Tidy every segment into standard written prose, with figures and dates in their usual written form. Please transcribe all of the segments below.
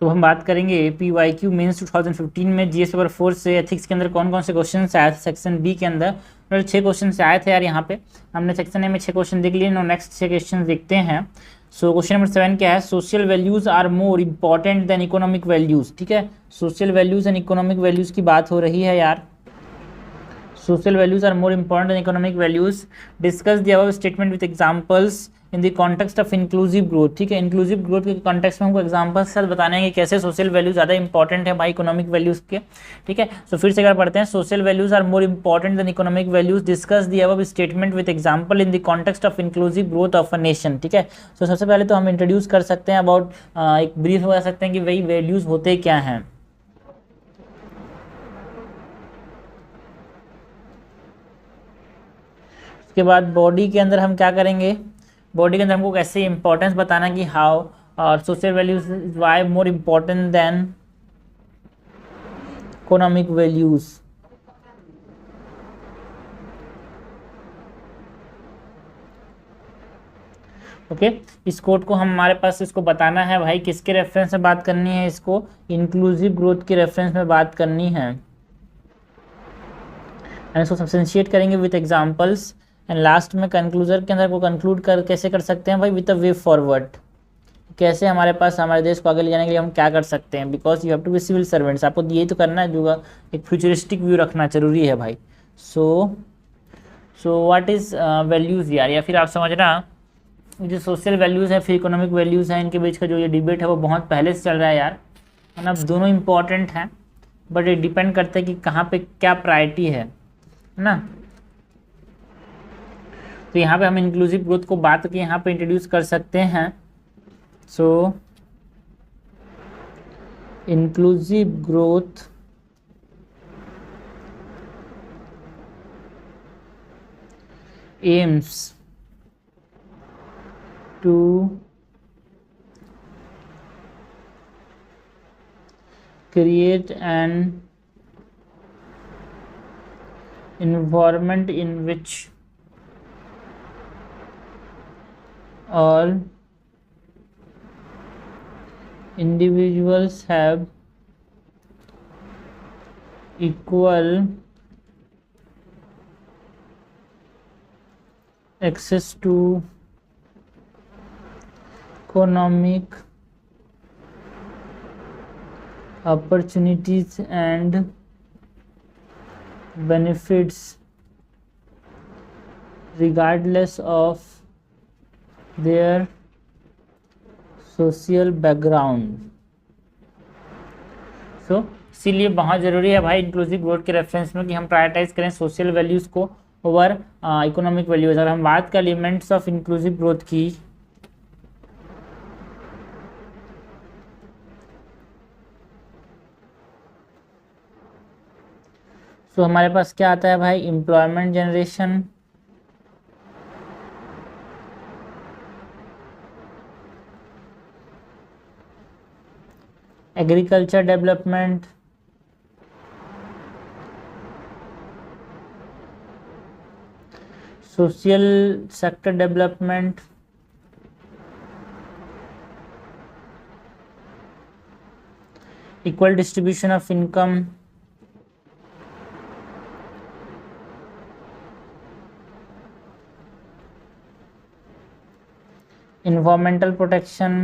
तो हम बात करेंगे PYQ मेंस 2015 में GS पेपर 4 से एथिक्स के अंदर कौन कौन से क्वेश्चन आए थे। सेक्शन बी के अंदर टोटल 6 क्वेश्चन आए थे यार। यहाँ पे हमने सेक्शन ए में 6 क्वेश्चन देख लिए, नो नेक्स्ट 6 क्वेश्चन देखते हैं। सो क्वेश्चन नंबर 7 क्या है, social values are more important than economic values. ठीक है, social values and economic values की बात हो रही है यार। Social values are more important than economic values, discuss the above statement with examples in the context of inclusive growth. ठीक है, इंक्लूसिव ग्रोथ के कॉन्टेक्स्ट में हमको एग्जांपल्स के साथ बताना है कि कैसे सोशल वैल्यूज ज़्यादा इंपॉर्टेंट है भाई इकोनॉमिक वैल्यूज के। ठीक है, सो फिर से अगर पढ़ते हैं, social values are more important than economic values, discuss the above statement with example in the context of inclusive growth of a nation. ठीक है, सो सबसे पहले तो हम इंट्रोड्यूस कर सकते हैं अबाउट, एक ब्रीफ बता सकते हैं कि वही वैल्यूज होते क्या हैं। उसके बाद बॉडी के अंदर हम क्या करेंगे, बॉडी के अंदर हमको कैसे इंपॉर्टेंस बताना कि हाउ और social values why more important than economic values. Okay, इस कोड को हमारे पास इसको बताना है भाई, किसके रेफरेंस में बात करनी है, इसको इंक्लूसिव ग्रोथ के रेफरेंस में बात करनी है। एंड इसको सब्सटेंशिएट करेंगे विथ एग्जांपल्स, एंड लास्ट में कंक्लूजन के अंदर को कंक्लूड कर कैसे कर सकते हैं भाई, विद अ वे फॉरवर्ड। कैसे हमारे पास हमारे देश को आगे ले जाने के लिए हम क्या कर सकते हैं, because you have to be civil servants, आपको यही तो करना है, जो एक फ्यूचरिस्टिक व्यू रखना जरूरी है भाई। सो व्हाट इज़ वैल्यूज़ यार, या फिर आप समझना जो सोशल वैल्यूज़ है फिर इकोनॉमिक वैल्यूज़ है, इनके बीच का जो ये डिबेट है वो बहुत पहले से चल रहा है यार, मतलब दोनों इंपॉर्टेंट हैं, बट ये डिपेंड करता है कि कहाँ पे क्या प्रायोरिटी है ना। तो यहाँ पे हम इंक्लूसिव ग्रोथ को बात के यहाँ पे इंट्रोड्यूस कर सकते हैं। So inclusive growth aims to create an environment in which all individuals have equal access to economic opportunities and benefits regardless of their social background। सो इसीलिए बहुत ज़रूरी है भाई इंक्लूसिव ग्रोथ के रेफरेंस में कि हम प्रायोरिटाइज करें सोशल वैल्यूज़ को ओवर इकोनॉमिक वैल्यूज़। अगर हम बात करें एलिमेंट्स ऑफ इंक्लूसिव ग्रोथ की, सो हमारे पास क्या आता है भाई, employment generation, agriculture development, social sector development, equal distribution of income, environmental protection,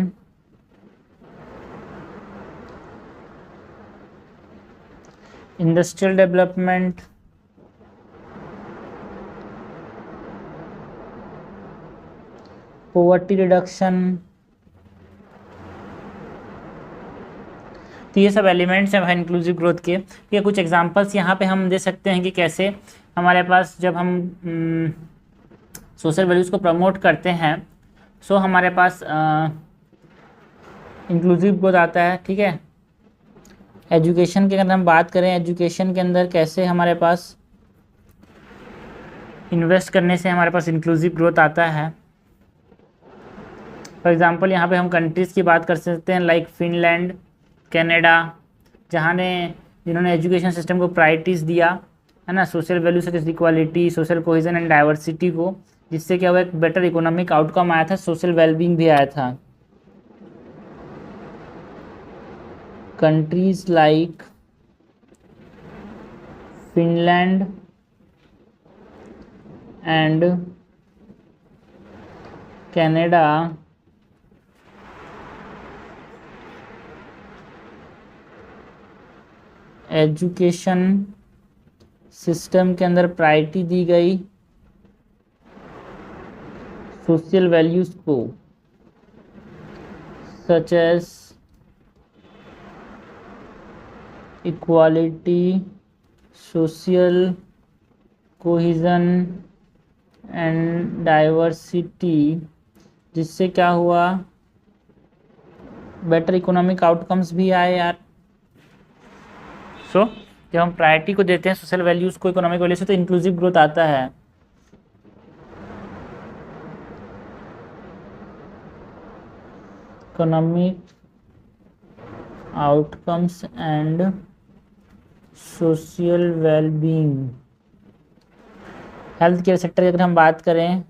industrial development, poverty reduction। तो ये सब एलिमेंट्स हैं भाई इंक्लूसिव ग्रोथ के। ये कुछ एग्जांपल्स यहाँ पे हम दे सकते हैं कि कैसे हमारे पास जब हम सोशल वैल्यूज़ को प्रमोट करते हैं, सो हमारे पास इंक्लूसिव ग्रोथ आता है। ठीक है, एजुकेशन के अंदर हम बात करें, एजुकेशन के अंदर कैसे हमारे पास इन्वेस्ट करने से हमारे पास इंक्लूसिव ग्रोथ आता है। फॉर एग्जांपल यहाँ पे हम कंट्रीज़ की बात कर सकते हैं लाइक फिनलैंड, कनाडा, जिन्होंने एजुकेशन सिस्टम को प्रायोरिटीज़ दिया है ना, social value such as equality, social cohesion and diversity को, जिससे क्या हुआ, एक बेटर इकोनॉमिक आउटकम आया था, सोशल वेलबींग भी आया था। countries like Finland and Canada education system के अंदर प्रायोरिटी दी गई सोशल वैल्यूज को, such as equality, social cohesion and diversity, जिससे क्या हुआ, बेटर इकोनॉमिक आउटकम्स भी आए यार। सो जब हम प्रायोरिटी को देते हैं सोशल वैल्यूज को इकोनॉमिक वैल्यूज से, तो इंक्लूसिव ग्रोथ आता है। Economic outcomes and social wellbeing. Health care sector की अगर हम बात करें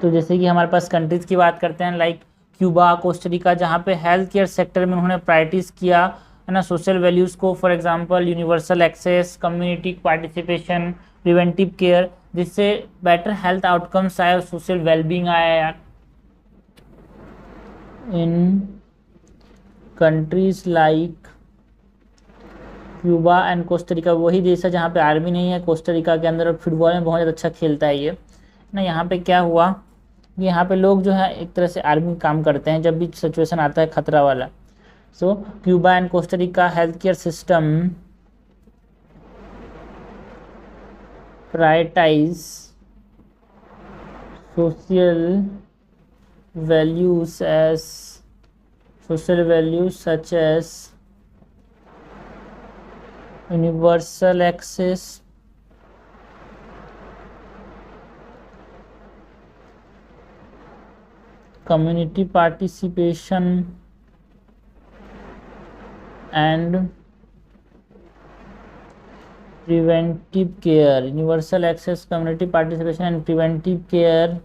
तो जैसे कि हमारे पास कंट्रीज़ की बात करते हैं लाइक क्यूबा, कोस्टारिका, जहाँ पे हेल्थ केयर सेक्टर में उन्होंने प्रायोरिटीज़ किया है ना सोशल वैल्यूज़ को। For example universal access, community participation, preventive care, जिससे बेटर हेल्थ आउटकम्स आए और सोशल वेलबींग आया यार। In countries like Cuba and Costa Rica, वही देश है जहाँ पे आर्मी नहीं है कोस्टारिका के अंदर, और फुटबॉल में बहुत ज़्यादा अच्छा खेलता है ये ना। यहाँ पे क्या हुआ, यहाँ पे लोग जो है एक तरह से आर्मी काम करते हैं जब भी सिचुएशन आता है खतरा वाला। So Cuba and Costa Rica health care system prioritize social values such as universal access, community participation and preventive care. Universal access, community participation and preventive care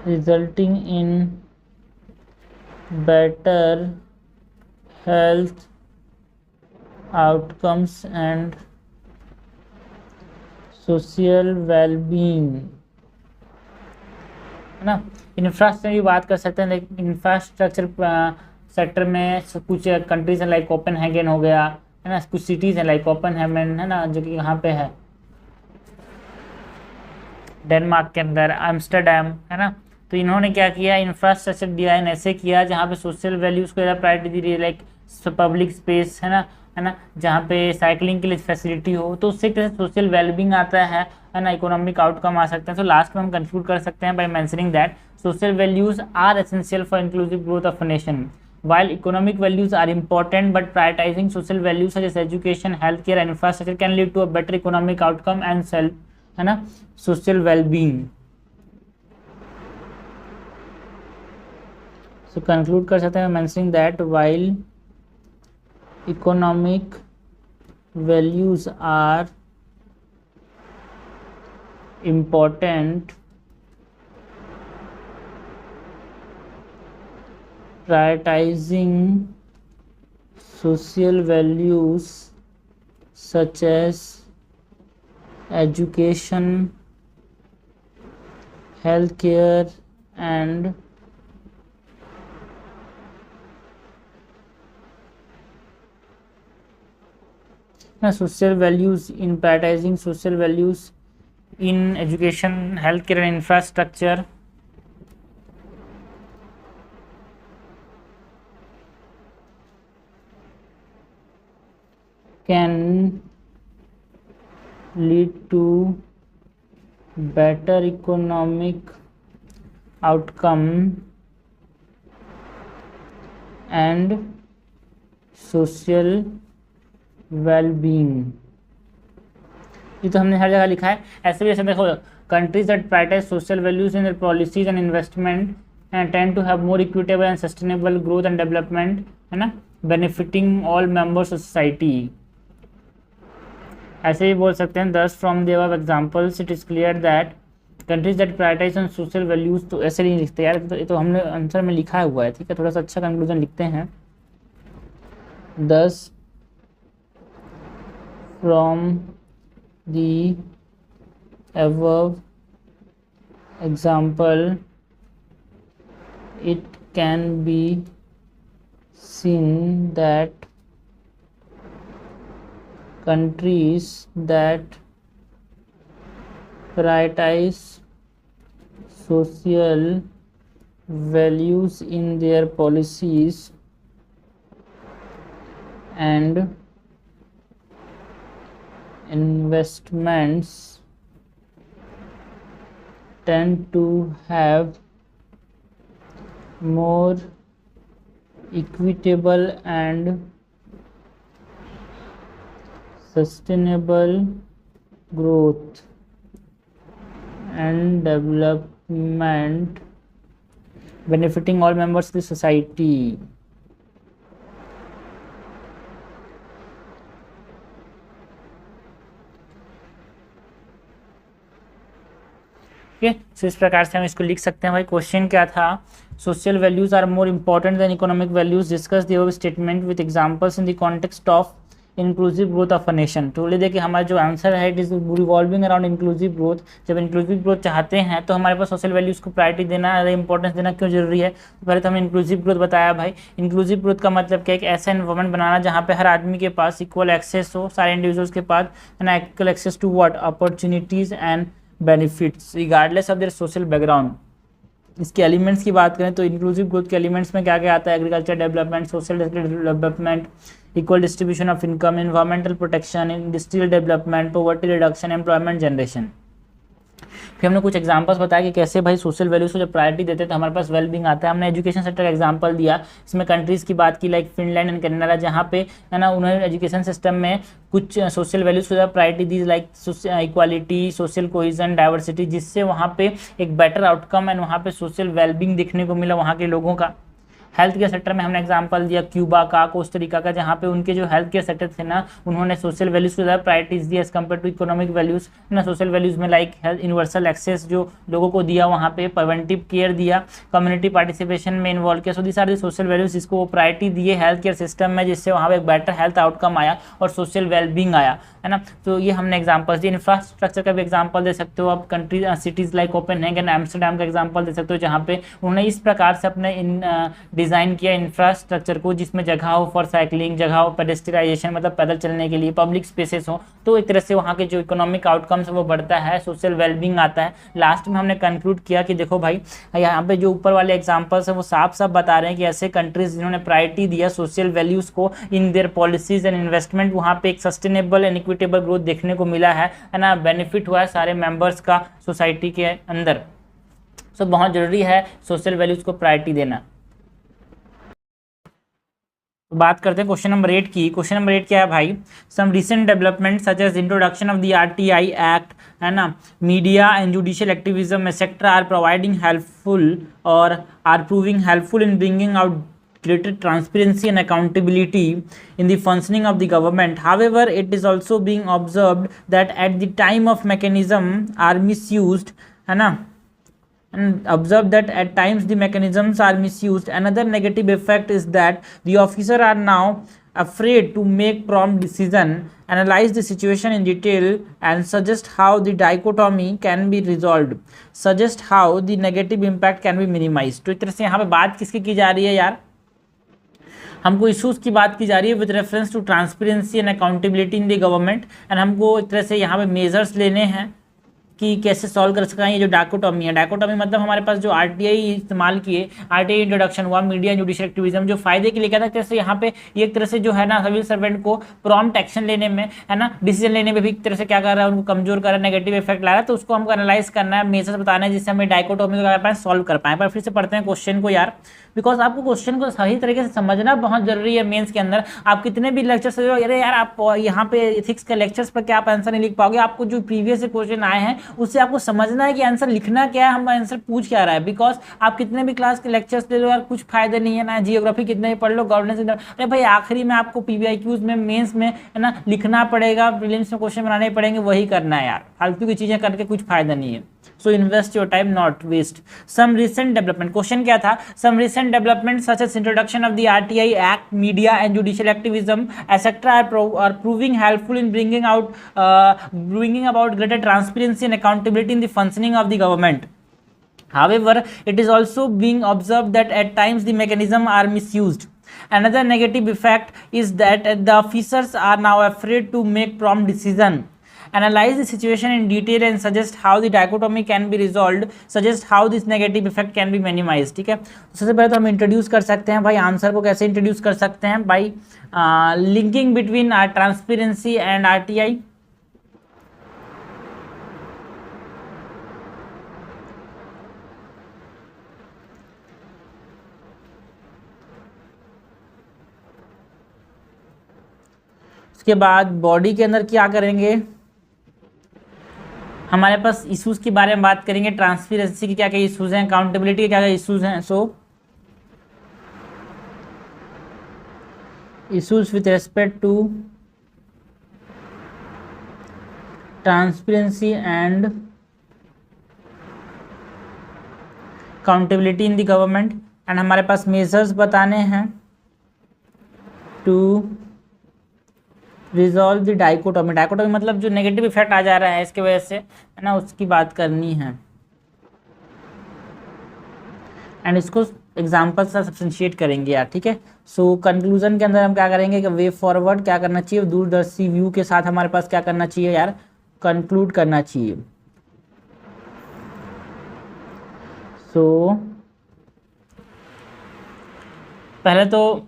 resulting in better health outcomes and social well-being, है ना। Infrastructure की बात कर सकते हैं, लेकिन infrastructure sector में कुछ कंट्रीज हैं लाइक कोपेनहेगन हो गया, है ना, कुछ सिटीज़ हैं लाइक कोपेनहेगन, है ना, जो कि यहाँ पे है डेनमार्क के अंदर, एम्स्टर्डम, है ना। तो इन्होंने क्या किया, इंफ्रास्ट्रक्चर डिजाइन ऐसे किया जहाँ पे सोशल वैल्यूज़ को ज़्यादा प्रायोरिटी दी रही है, लाइक पब्लिक स्पेस, है ना, जहाँ पे साइकिलिंग के लिए फैसिलिटी हो, तो उससे कैसे सोशल वेलबींग आता है ना, इकोनॉमिक आउटकम आ सकते हैं। तो लास्ट में हम कंक्लूड कर सकते हैं by mentioning that social values are essential for inclusive growth of a nation, while economic values are important, but prioritizing social values such as education, healthcare and infrastructure can lead to a better economic outcome and है ना, social well-being. So conclude कर सकते हैं mentioning that while economic values are important, prioritizing social values such as education, healthcare and social values in prioritizing social values in education, healthcare and infrastructure can lead to better economic outcome and social well-being. ये तो हमने हर जगह लिखा है। ऐसे भी ऐसे देखो, countries that prioritize social values in their policies and investment and tend to have more equitable and sustainable growth and development, है ना, benefiting all members of society. ऐसे ही बोल सकते हैं, thus from the above examples it is clear that countries that prioritise on social values, तो ऐसे नहीं लिखते यार, तो ये तो हमने आंसर में लिखा हुआ है, ठीक है, थोड़ा सा अच्छा कंक्लूजन लिखते हैं। 10 from the above example it can be seen that countries that prioritize social values in their policies and investments tend to have more equitable and sustainable growth and development benefiting all members of the society. सो इस प्रकार से हम इसको लिख सकते हैं। भाई question क्या था, social values are more important than economic values, discuss the statement with examples in the context of inclusive growth of a nation. तो ले देखिए हमारा जो आंसर है it is revolving around inclusive growth. जब इंक्लूसिव ग्रोथ चाहते हैं तो हमारे पास सोशल वैल्यूज को प्रायोरिटी देना, ज़्यादा इंपॉर्टेंस देना क्यों जरूरी है। तो पहले तो हमने इंक्लूसिव ग्रोथ बताया भाई। इंक्लूसिव ग्रोथ का मतलब क्या है, एक ऐसा एनवायरमेंट बनाना जहाँ पे हर आदमी के पास इक्वल एक्सेस हो, सारे इंडिविजुअल्स के पास है equal access to what, opportunities and benefits regardless of their social background. इसके एलिमेंट्स की बात करें तो इंक्लूसिव ग्रोथ के एलिमेंट्स में क्या क्या आता है, agriculture development, social development, equal distribution of income, environmental protection, industrial development, poverty reduction, employment generation. फिर हमने कुछ एग्जांपल्स बताया कि कैसे भाई सोशल वैल्यूज को जब प्रायोरिटी देते हैं तो हमारे पास वेलबींग आता है। हमने एजुकेशन सेक्टर का एग्जांपल दिया, इसमें कंट्रीज़ की बात की लाइक फिनलैंड एंड कनाडा, जहाँ पे है ना उन्होंने एजुकेशन सिस्टम में कुछ सोशल वैल्यूज को प्रायोरिटी दी like equality, social cohesion, diversity, जिससे वहाँ पे एक बेटर आउटकम एंड वहाँ पे सोशल वेलबींग देखने को मिला वहाँ के लोगों का। हेल्थ केयर सेक्टर में हमने एग्जांपल दिया क्यूबा का, कोस्टरिका का, जहाँ पे उनके जो हेल्थ केयर सेक्टर थे ना उन्होंने सोशल वैल्यूज को ज़्यादा प्रायोरिटीज दी as compare to economic values ना। सोशल वैल्यूज में लाइक हेल्थ यूनिवर्सल एक्सेस जो लोगों को दिया, वहाँ पे प्रिवेंटिव केयर दिया, कम्युनिटी पार्टिसिपेशन में इन्वॉल्व किया। So these are the social values जिसको वो प्रायोरिटी दिए हेल्थ केयर सिस्टम में, जिससे वहाँ पे एक बेटर हेल्थ आउटकम आया और सोशल वेलबींग आया, है ना। तो ये हमने एग्जांपल्स दिए। इंफ्रास्ट्रक्चर का भी एग्जांपल दे सकते हो आप, country cities like Copenhagen, Amsterdam का एग्जांपल दे सकते हो, जहाँ पे उन्होंने इस प्रकार से अपने डिज़ाइन किया इंफ्रास्ट्रक्चर को जिसमें जगह हो फॉर साइकिलिंग, जगह हो पेडेस्ट्रियलाइजेशन मतलब पैदल चलने के लिए, पब्लिक स्पेसेस हो, तो एक तरह से वहाँ के जो इकोनॉमिक आउटकम्स है वो बढ़ता है, सोशल वेलबींग आता है। लास्ट में हमने कंक्लूड किया कि देखो भाई यहाँ पे जो ऊपर वाले एग्जांपल्स है वो साफ साफ बता रहे हैं कि ऐसे कंट्रीज जिन्होंने प्रायोरिटी दिया सोशल वैल्यूज़ को in their policies and investment, वहाँ पे एक सस्टेनेबल एंड इक्विटेबल ग्रोथ देखने को मिला है ना, बेनिफिट हुआ है सारे मेंबर्स का सोसाइटी के अंदर। सो बहुत जरूरी है सोशल वैल्यूज़ को प्रायोरिटी देना। बात करते हैं क्वेश्चन नंबर 8 की। क्वेश्चन नंबर 8 क्या है भाई, some recent development such as introduction of the RTI act, है ना, media and judicial activism etcetera are providing helpful और are proving helpful in bringing out greater transparency and accountability in the functioning of the government. However, it is also being observed that at the time of mechanism are misused, है ना, and observe that at times the mechanisms are misused. Another negative effect is that the officer are now afraid to make prompt decision, analyze the situation in detail and suggest how the dichotomy can be resolved, suggest how the negative impact can be minimized। तो इस तरह से यहाँ पे बात किसकी की जा रही है यार, हमको इश्यूज़ की बात की जा रही है with reference to transparency and accountability in the government, and हमको एक तरह से यहाँ पे मेजर्स लेने हैं कि कैसे सॉल्व कर सकते हैं ये जो डायकोटॉमी है। डायकोटॉमी मतलब हमारे पास जो आरटीआई इस्तेमाल किए, आरटीआई इंट्रोडक्शन हुआ, मीडिया जुडिशियल एक्टिविज्म जो फायदे के लिए क्या था, जैसे यहाँ पे एक तरह से जो है ना सिविल सर्वेंट को प्रॉम्प्ट एक्शन लेने में, है ना, डिसीजन लेने में भी एक तरह से क्या कर रहा है, उनको कमजोर कर रहा है, नेगेटिव इफेक्ट ला रहा है। तो उसको हमको एनालाइज करना है, मेजर्स बताना है जिससे हमें डायकोटॉमी को कर पाए, सॉल्व कर पाए। पर फिर से पढ़ते हैं क्वेश्चन को यार, बिकॉज आपको क्वेश्चन को सही तरीके से समझना बहुत जरूरी है। मेंस के अंदर आप कितने भी लेक्चर्स, अरे यार आप यहाँ पे एथिक्स के लेक्चर्स पर क्या आप आंसर नहीं लिख पाओगे, आपको जो प्रीवियस क्वेश्चन आए हैं उससे आपको समझना है कि आंसर लिखना क्या है, हम आंसर पूछ क्या रहा है। बिकॉज आप कितने भी क्लास के लेक्चर्स ले लो यार, कुछ फायदा नहीं है ना, जियोग्राफी कितने भी पढ़ लो, गवर्नेंस, अरे भाई आखिरी में आपको पीवीआईक्यूज में, मेंस में, है ना, लिखना पड़ेगा, प्रीलिम्स में क्वेश्चन बनाने पड़ेंगे, वही करना है यार, फालतू की चीजें करके कुछ फायदा नहीं है। So invest your time, not waste. Some recent development. Question क्या था? Some recent developments such as introduction of the RTI Act, media and judicial activism, etc. are proving helpful in bringing about greater transparency and accountability in the functioning of the government. However, it is also being observed that at times the mechanisms are misused. Another negative effect is that the officers are now afraid to make prompt decision. Analyze the situation in detail and suggest how the dichotomy can be resolved, suggest how this negative effect can be minimized. ठीक है, तो सबसे पहले तो हम introduce कर सकते हैं भाई आंसर को कैसे इंट्रोड्यूस कर सकते हैं भाई, linking between transparency and RTI. उसके बाद बॉडी के अंदर क्या करेंगे, हमारे पास इश्यूज के बारे में बात करेंगे, ट्रांसपेरेंसी के क्या क्या इश्यूज हैं, अकाउंटेबिलिटी के क्या क्या इश्यूज हैं। So issues with respect to transparency and accountability in the government, and हमारे पास मेजर्स बताने हैं to resolve the dichotomy. Dichotomy मतलब जो नेगेटिव इफेक्ट आ जा रहा है इसके वजह से, है ना, उसकी बात करनी है, एंड इसको एग्जाम्पल से सब्सटेंशिएट करेंगे यार। ठीक है, सो कंक्लूजन के अंदर हम क्या करेंगे कि वे फॉरवर्ड क्या करना चाहिए, दूरदर्शी व्यू के साथ हमारे पास क्या करना चाहिए यार, कंक्लूड करना चाहिए। सो पहले तो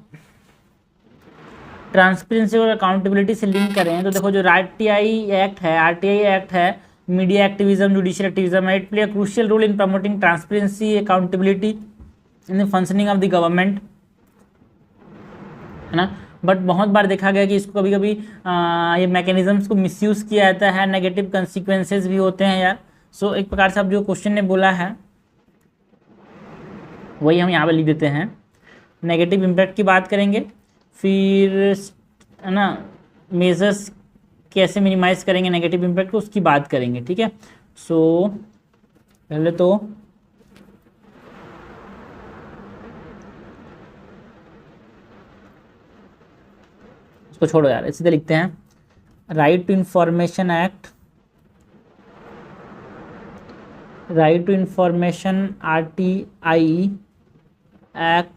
ट्रांसपेरेंसी और अकाउंटेबिलिटी से लिंक करें तो देखो जो आरटीआई एक्ट है, media activism, judicial activism, it play a crucial role in promoting transparency, accountability in the functioning of the government, है ना। बट बहुत बार देखा गया कि इसको कभी कभी ये मैकेनिज्म्स को मिसयूज किया जाता है, नेगेटिव कंसिक्वेंसेज भी होते हैं यार। सो एक प्रकार से अब जो क्वेश्चन ने बोला है वही हम यहाँ पे लिख देते हैं, नेगेटिव इम्पैक्ट की बात करेंगे, फिर है ना मेजर्स कैसे मिनिमाइज करेंगे नेगेटिव इम्पैक्ट को उसकी बात करेंगे। ठीक है, सो पहले तो उसको छोड़ो यार, सीधे लिखते हैं, right to information act, right to information RTI act,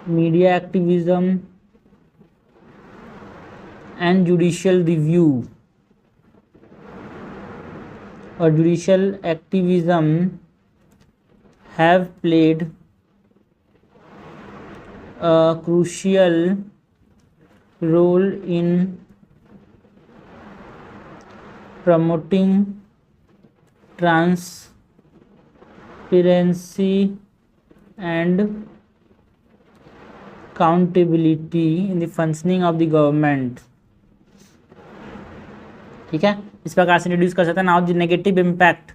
media activism and judicial review, और judicial activism have played a crucial role in promoting transparency and accountability in the functioning of the government। ठीक है, इस प्रकार से introduce कर सकते हैं। Now the negative impact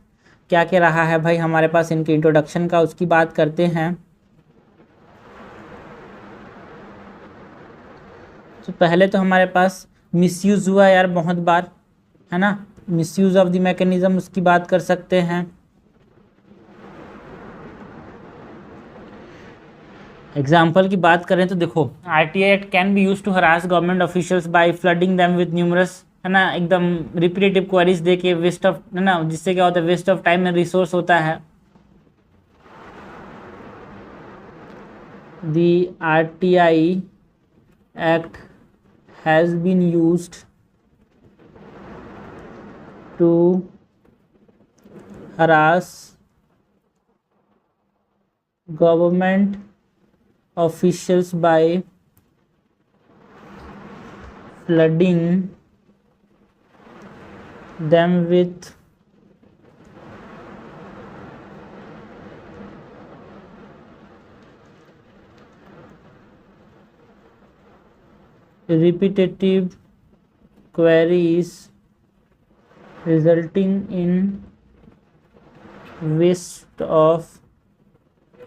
क्या क्या रहा है भाई हमारे पास इनके इंट्रोडक्शन का, उसकी बात करते हैं। तो पहले तो हमारे पास मिसयूज हुआ यार बहुत बार, है ना, मिसयूज ऑफ द मैकेनिज्म, उसकी बात कर सकते हैं। एग्जाम्पल की बात करें तो देखो RTI act can be use to harass government officials by flooding them with numerous, है ना, एकदम रिपीटेटिव क्वेरीज दे के, वेस्ट ऑफ, है ना, जिससे क्या होता है waste of time and resource होता है। The RTI act has been used to harass government officials by flooding them with repetitive queries resulting in waste of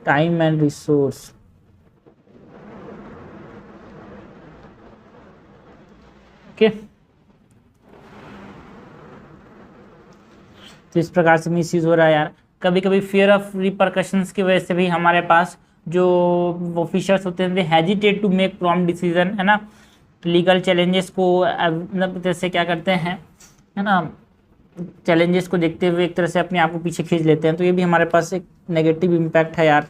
time and resource। Okay, तो इस प्रकार से मिस यूज़ हो रहा है यार। कभी कभी फियर ऑफ रिपरकशंस की वजह से भी हमारे पास जो ऑफिसर्स होते हैं hesitate to make prompt decision, है ना, लीगल चैलेंजेस को मतलब जैसे क्या करते हैं, है ना, चैलेंजेस को देखते हुए एक तरह से अपने आप को पीछे खींच लेते हैं। तो ये भी हमारे पास एक नेगेटिव इम्पैक्ट है यार।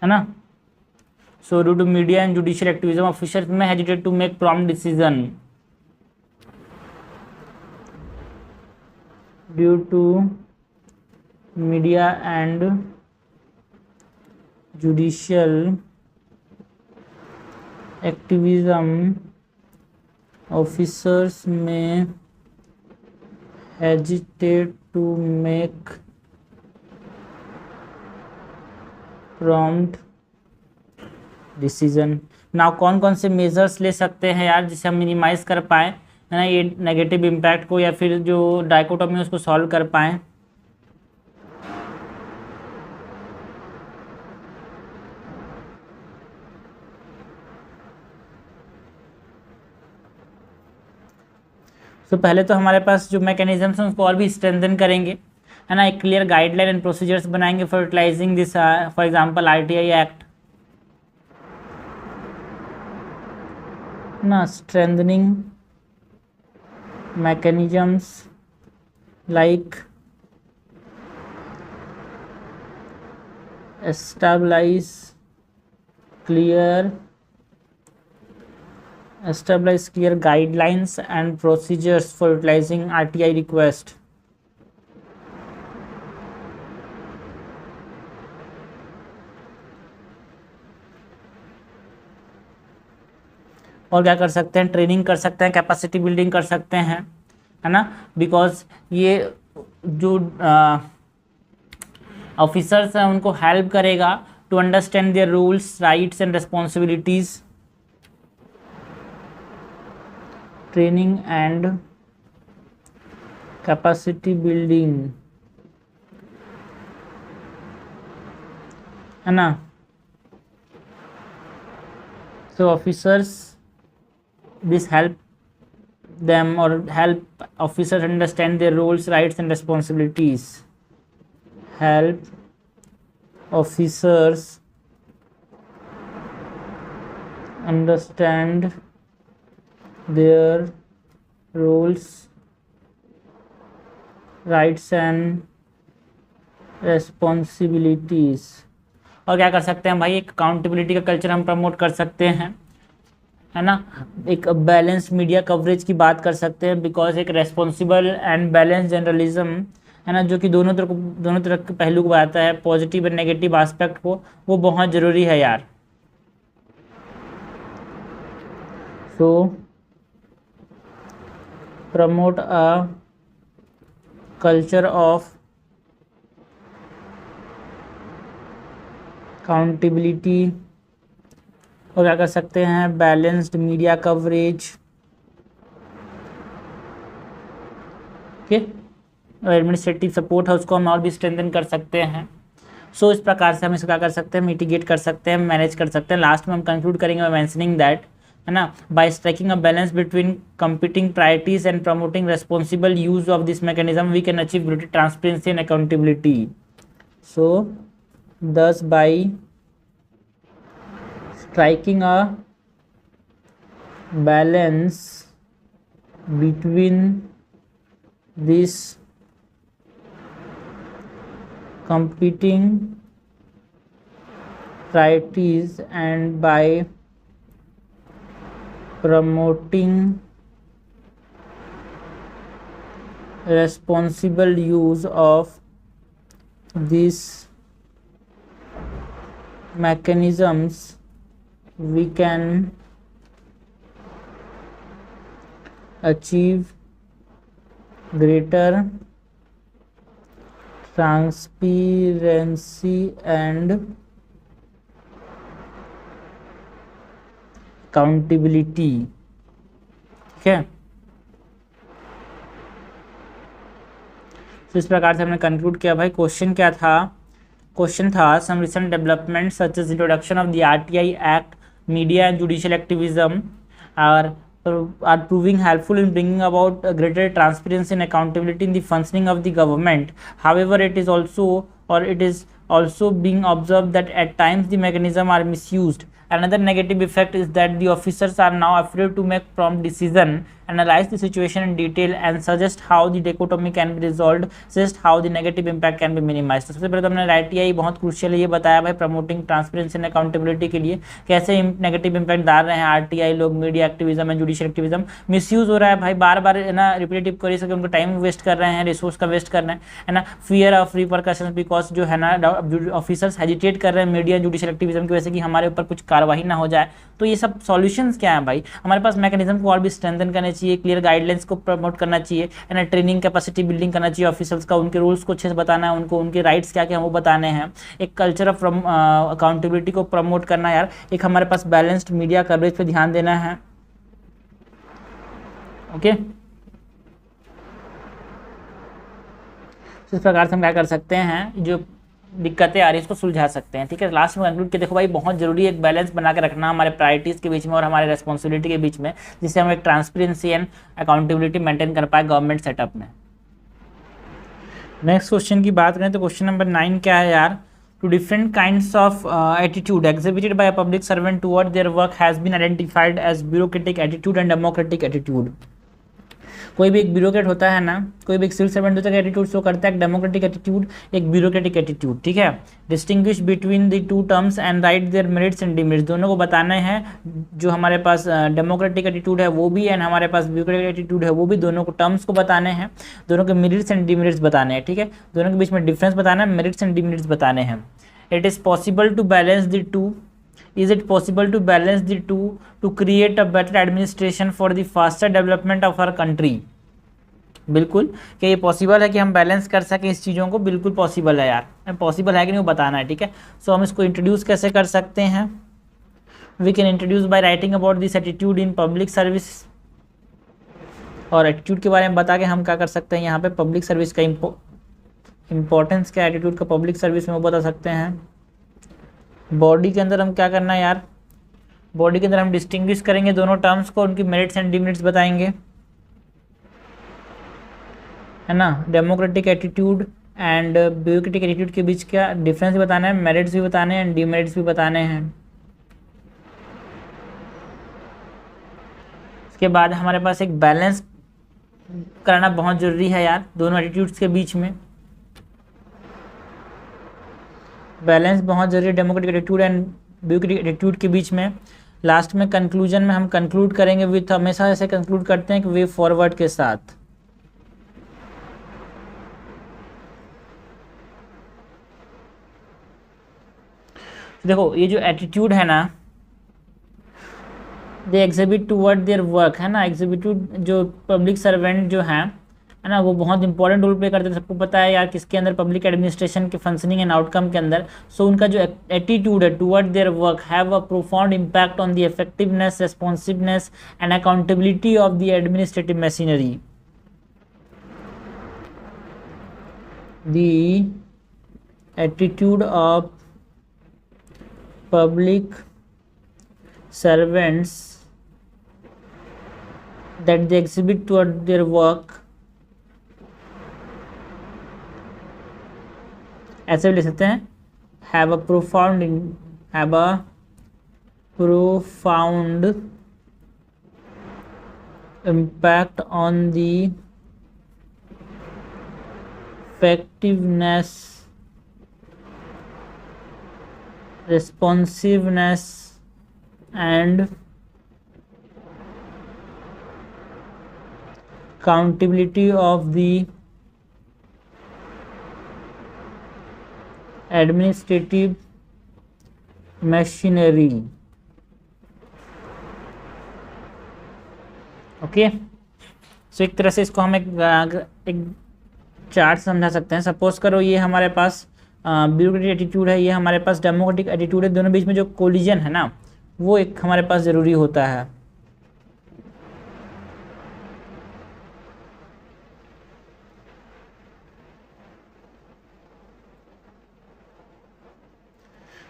है ना। So due to media and judicial activism, officials may hesitate to make prompt decision. Due to media and judicial activism, officers may hesitate to make prompt decision. Now कौन कौन से मेजर्स ले सकते हैं यार जिसे हम मिनिमाइज कर पाएँ, है ना, ये नेगेटिव इम्पैक्ट को, या फिर जो डाइकोटोमी है उसको सॉल्व कर पाएँ। तो पहले तो हमारे पास जो मैकेनिज्म्स हैं उसको और भी स्ट्रेंथन करेंगे, है ना, एक क्लियर गाइडलाइन एंड प्रोसीजर्स बनाएंगे for utilizing this, for example RTI act, ना, strengthening mechanisms like establish clear guidelines and procedures for utilizing RTI request। और क्या कर सकते हैं, ट्रेनिंग कर सकते हैं, कैपेसिटी बिल्डिंग कर सकते हैं, है ना, बिकॉज ये जो ऑफिसर्स हैं उनको हेल्प करेगा to understand their rules, rights and responsibilities. Training and capacity building, है ना। So officers, this help them or help officers understand their roles, rights and responsibilities. Help officers understand their roles, rights and responsibilities। और क्या कर सकते हैं भाई, एक accountability का कल्चर हम प्रमोट कर सकते हैं, है ना, एक बैलेंस मीडिया कवरेज की बात कर सकते हैं, बिकॉज एक रेस्पॉन्सिबल एंड बैलेंस जर्नलिज्म, है ना, जो कि दोनों तरह के पहलू को बताता है, पॉजिटिव एंड नेगेटिव एस्पेक्ट को, वो बहुत ज़रूरी है यार। So promote a culture of accountability. और क्या कर सकते हैं, balanced media coverage, administrative support है उसको हम और भी स्ट्रेंथन कर सकते हैं। सो इस प्रकार से हम इसको क्या कर सकते हैं, मिटिगेट कर सकते हैं, मैनेज कर सकते हैं। लास्ट में हम कंक्लूड करेंगे बाय मेंशनिंग दैट, है ना, by striking a balance between competing priorities and promoting responsible use of this mechanism we can achieve greater transparency and accountability. So thus by striking a balance between these competing priorities and by promoting responsible use of these mechanisms we can achieve greater transparency and accountability। ठीक है, तो इस प्रकार से हमने conclude किया। भाई question क्या था, क्वेश्चन था some recent development such as introduction of the RTI act, media and judicial activism are proving helpful in bringing about a greater transparency and accountability in the functioning of the government. However, it is also being observed that at times the mechanism are misused. Another negative effect is that the officers are now afraid to make prompt decision, analyze the situation in detail and suggest how the dichotomy can be resolved, suggest how the negative impact can be minimized. तो सबसे पहले तो हमने RTI बहुत crucial है ये बताया भाई प्रमोटिंग ट्रांसपेरेंसी एंड अकाउंटेबिलिटी के लिए कैसे नेगेटिव इंपैक्ट डाल रहे हैं आरटीआई लोग, media activism and judicial activism misuse हो रहा है भाई, बार बार है ना रिपीटेटिव क्वेरी से उनको टाइम वेस्ट कर रहे हैं, रिसोर्स का वेस्ट कर रहे हैं, है ना, फियर ऑफ रिपरकशंस बिकॉज जो है ना ऑफिसर्स हेजिटेट कर रहे हैं मीडिया जुडिशियल एक्टिविज्म की वजह से कि हमारे ऊपर कुछ कार्रवाई ना हो जाए। तो ये सब सॉल्यूशंस क्या है भाई, हमारे पास मैकेनिज्म को और भी स्ट्रेंथन करने चाहिए, क्लियर गाइडलाइंस को प्रमोट करना चाहिए, है ना, ट्रेनिंग कैपेसिटी बिल्डिंग करना चाहिए ऑफिसर्स का, उनके रूल्स को अच्छे से बताना है, उनको उनके राइट्स क्या क्या वो बताने हैं, एक कल्चर ऑफ अकाउंटेबिलिटी को प्रमोट करना यार, एक हमारे पास बैलेंस्ड मीडिया कवरेज पे ध्यान देना है। ओके इस प्रकार से हम क्या कर सकते हैं, जो दिक्कतें आ रही है इसको सुलझा सकते हैं। ठीक है, लास्ट में कंक्लूड के देखो भाई बहुत जरूरी है एक बैलेंस बना के रखना हमारे प्रायोरिटीज़ के बीच में और हमारे रेस्पॉन्सिबिलिटी के बीच में, जिससे हम एक ट्रांसपेरेंसी एंड अकाउंटेबिलिटी मेंटेन कर पाए गवर्नमेंट सेटअप में। नेक्स्ट क्वेश्चन की बात करें तो क्वेश्चन नंबर 9 क्या है यार, two different kinds of attitude exhibited by a public servant toward their work has been identified as bureaucratic attitude and democratic attitude. कोई भी एक ब्यूरोक्रेट होता है ना, कोई भी एक सिविल सर्वेंट होता है एटीट्यूड शो करता है, एक डेमोक्रेटिक एटीट्यूड एक ब्यूरोक्रेटिक एटीट्यूड। ठीक है, distinguish between the two terms and write their merits and demerits, दोनों को बताना है। जो हमारे पास डेमोक्रेटिक एटीट्यूड है वो भी एंड हमारे पास ब्यूरोक्रेटिक एटीट्यूड है वो भी, दोनों को टर्म्स को बताने हैं, दोनों के मेरिट्स एंड डिमेरिट्स बताने हैं। ठीक है, दोनों के बीच में डिफरेंस बताना है, मेरिट्स एंड डिमेरिट्स बताने हैं। It is possible to balance the two, is it possible to balance the two to create a better administration for the faster development of our country? बिल्कुल, क्या ये पॉसिबल है कि हम बैलेंस कर सकें इस चीज़ों को? बिल्कुल पॉसिबल है यार, पॉसिबल है कि नहीं वो बताना है। ठीक है, सो हम इसको इंट्रोड्यूस कैसे कर सकते हैं, we can introduce by writing about this attitude in public service, और एटीट्यूड के बारे में बता के हम क्या कर सकते हैं यहाँ पे पब्लिक सर्विस का इम्पोर्टेंस क्या एटीट्यूड का पब्लिक सर्विस में वो बता सकते हैं। बॉडी के अंदर हम क्या करना है यार, बॉडी के अंदर हम डिस्टिंग्विश करेंगे दोनों टर्म्स को, उनकी मेरिट्स एंड डिमेरिट्स बताएंगे, है ना, democratic attitude and bureaucratic attitude के बीच क्या डिफरेंस भी बताना है, मेरिट्स भी बताने हैं, डिमेरिट्स भी बताने हैं। इसके बाद हमारे पास एक बैलेंस करना बहुत ज़रूरी है यार दोनों एटीट्यूड्स के बीच में, बैलेंस बहुत ज़रूरी है democratic attitude and bureaucratic attitude के बीच में। लास्ट में कंक्लूजन में हम कंक्लूड करेंगे विथ, हमेशा ऐसे कंक्लूड करते हैं कि वे फॉरवर्ड के साथ। देखो ये जो एटीट्यूड है ना, they exhibit toward their work, है ना, एग्जिबिट्यूड जो पब्लिक सर्वेंट जो है ना वो बहुत इंपॉर्टेंट रोल प्ले करते हैं, सबको पता है यार किसके अंदर, पब्लिक एडमिनिस्ट्रेशन के फंक्शनिंग एंड आउटकम के अंदर। सो उनका जो एटीट्यूड है toward their work have a profound impact on the effectiveness, responsiveness and accountability of the administrative machinery. The attitude of public servants that they exhibit toward their work, ऐसे भी लिख सकते हैं, have a profound impact on the effectiveness, responsiveness and accountability of the administrative machinery। Okay, so एक तरह से इसको हम एक चार्ट समझा सकते हैं। सपोज करो ये हमारे पास ब्यूरोक्रेटिक एटीट्यूड है, ये हमारे पास डेमोक्रेटिक एटीट्यूड है, दोनों बीच में जो कोलिजन है ना वो एक हमारे पास ज़रूरी होता है।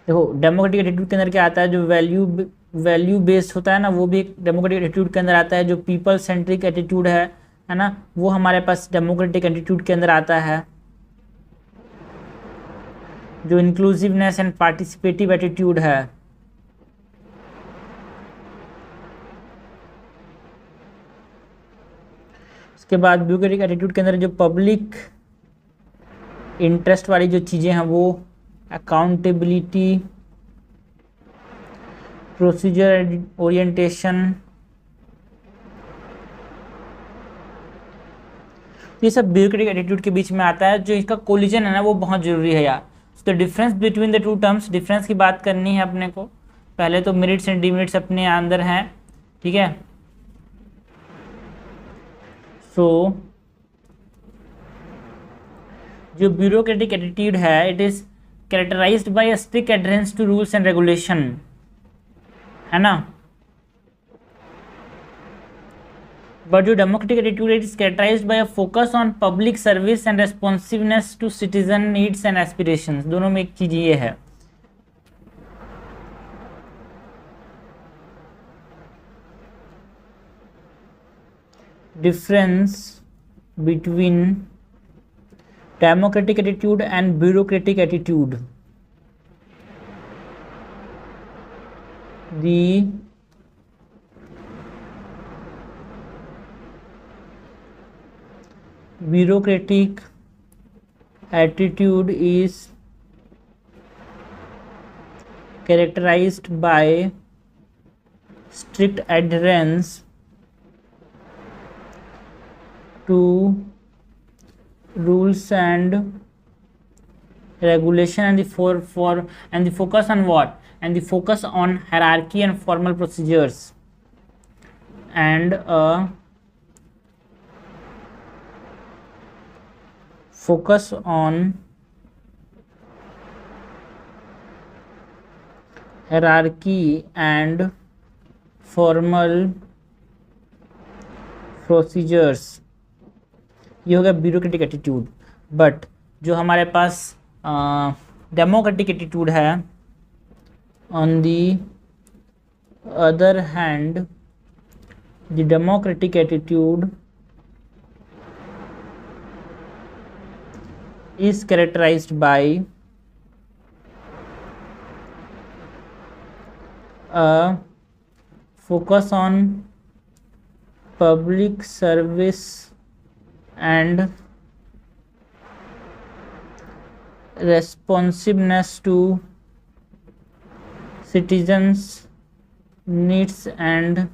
देखो डेमोक्रेटिक एटीट्यूड के अंदर क्या आता है, जो वैल्यू बेस्ड होता है ना, वो भी एक डेमोक्रेटिक एटीट्यूड के अंदर आता है। जो पीपल सेंट्रिक एटीट्यूड है ना, वो हमारे पास डेमोक्रेटिक एटीट्यूड के अंदर आता है। जो इंक्लूसिवनेस एंड पार्टिसिपेटिव एटीट्यूड है, उसके बाद ब्यूरोक्रेटिक एटीट्यूड के अंदर जो पब्लिक इंटरेस्ट वाली जो चीज़ें हैं वो अकाउंटेबिलिटी, प्रोसीजर ओरिएंटेशन, ये सब ब्यूरोक्रेटिक एटीट्यूड के बीच में आता है। जो इसका कोलिजन है ना वो बहुत जरूरी है यार। तो difference between the two terms, difference की बात करनी है अपने को। पहले तो मेरिट्स एंड डिमेरिट्स अपने अंदर हैं, ठीक है। सो जो ब्यूरोक्रेटिक एटीट्यूड है, it is characterized by strict adherence to rules and regulation, है ना। बट जो democratic attitude is characterized by a focus on public service and responsiveness to citizen needs and aspirations. दोनों में एक चीज ये है। Difference between democratic attitude and bureaucratic attitude, the bureaucratic attitude is characterized by strict adherence to rules and regulation and the focus on what, and the focus on hierarchy and formal procedures, and focus on hierarchy and formal procedures. ये हो गया bureaucratic attitude. But जो हमारे पास democratic attitude है, on the other hand, the democratic attitude is characterized by a focus on public service and responsiveness to citizens' needs and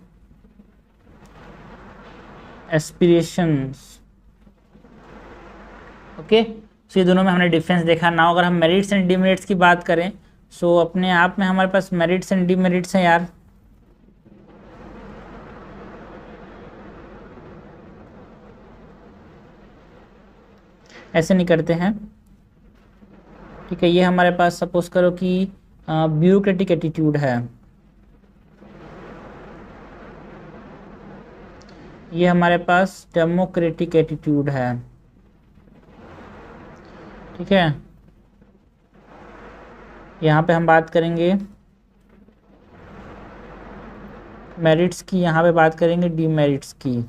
aspirations। Okay, तो ये दोनों में हमने डिफरेंस देखा ना। अगर हम मेरिट्स एंड डिमेरिट्स की बात करें, सो अपने आप में हमारे पास मेरिट्स एंड डिमेरिट्स हैं यार। ऐसे नहीं करते हैं, ठीक है। ये हमारे पास सपोज करो कि ब्यूरोक्रेटिक एटीट्यूड है, ये हमारे पास डेमोक्रेटिक एटीट्यूड है, ठीक है। यहाँ पे हम बात करेंगे मेरिट्स की, यहाँ पे बात करेंगे डिमेरिट्स की।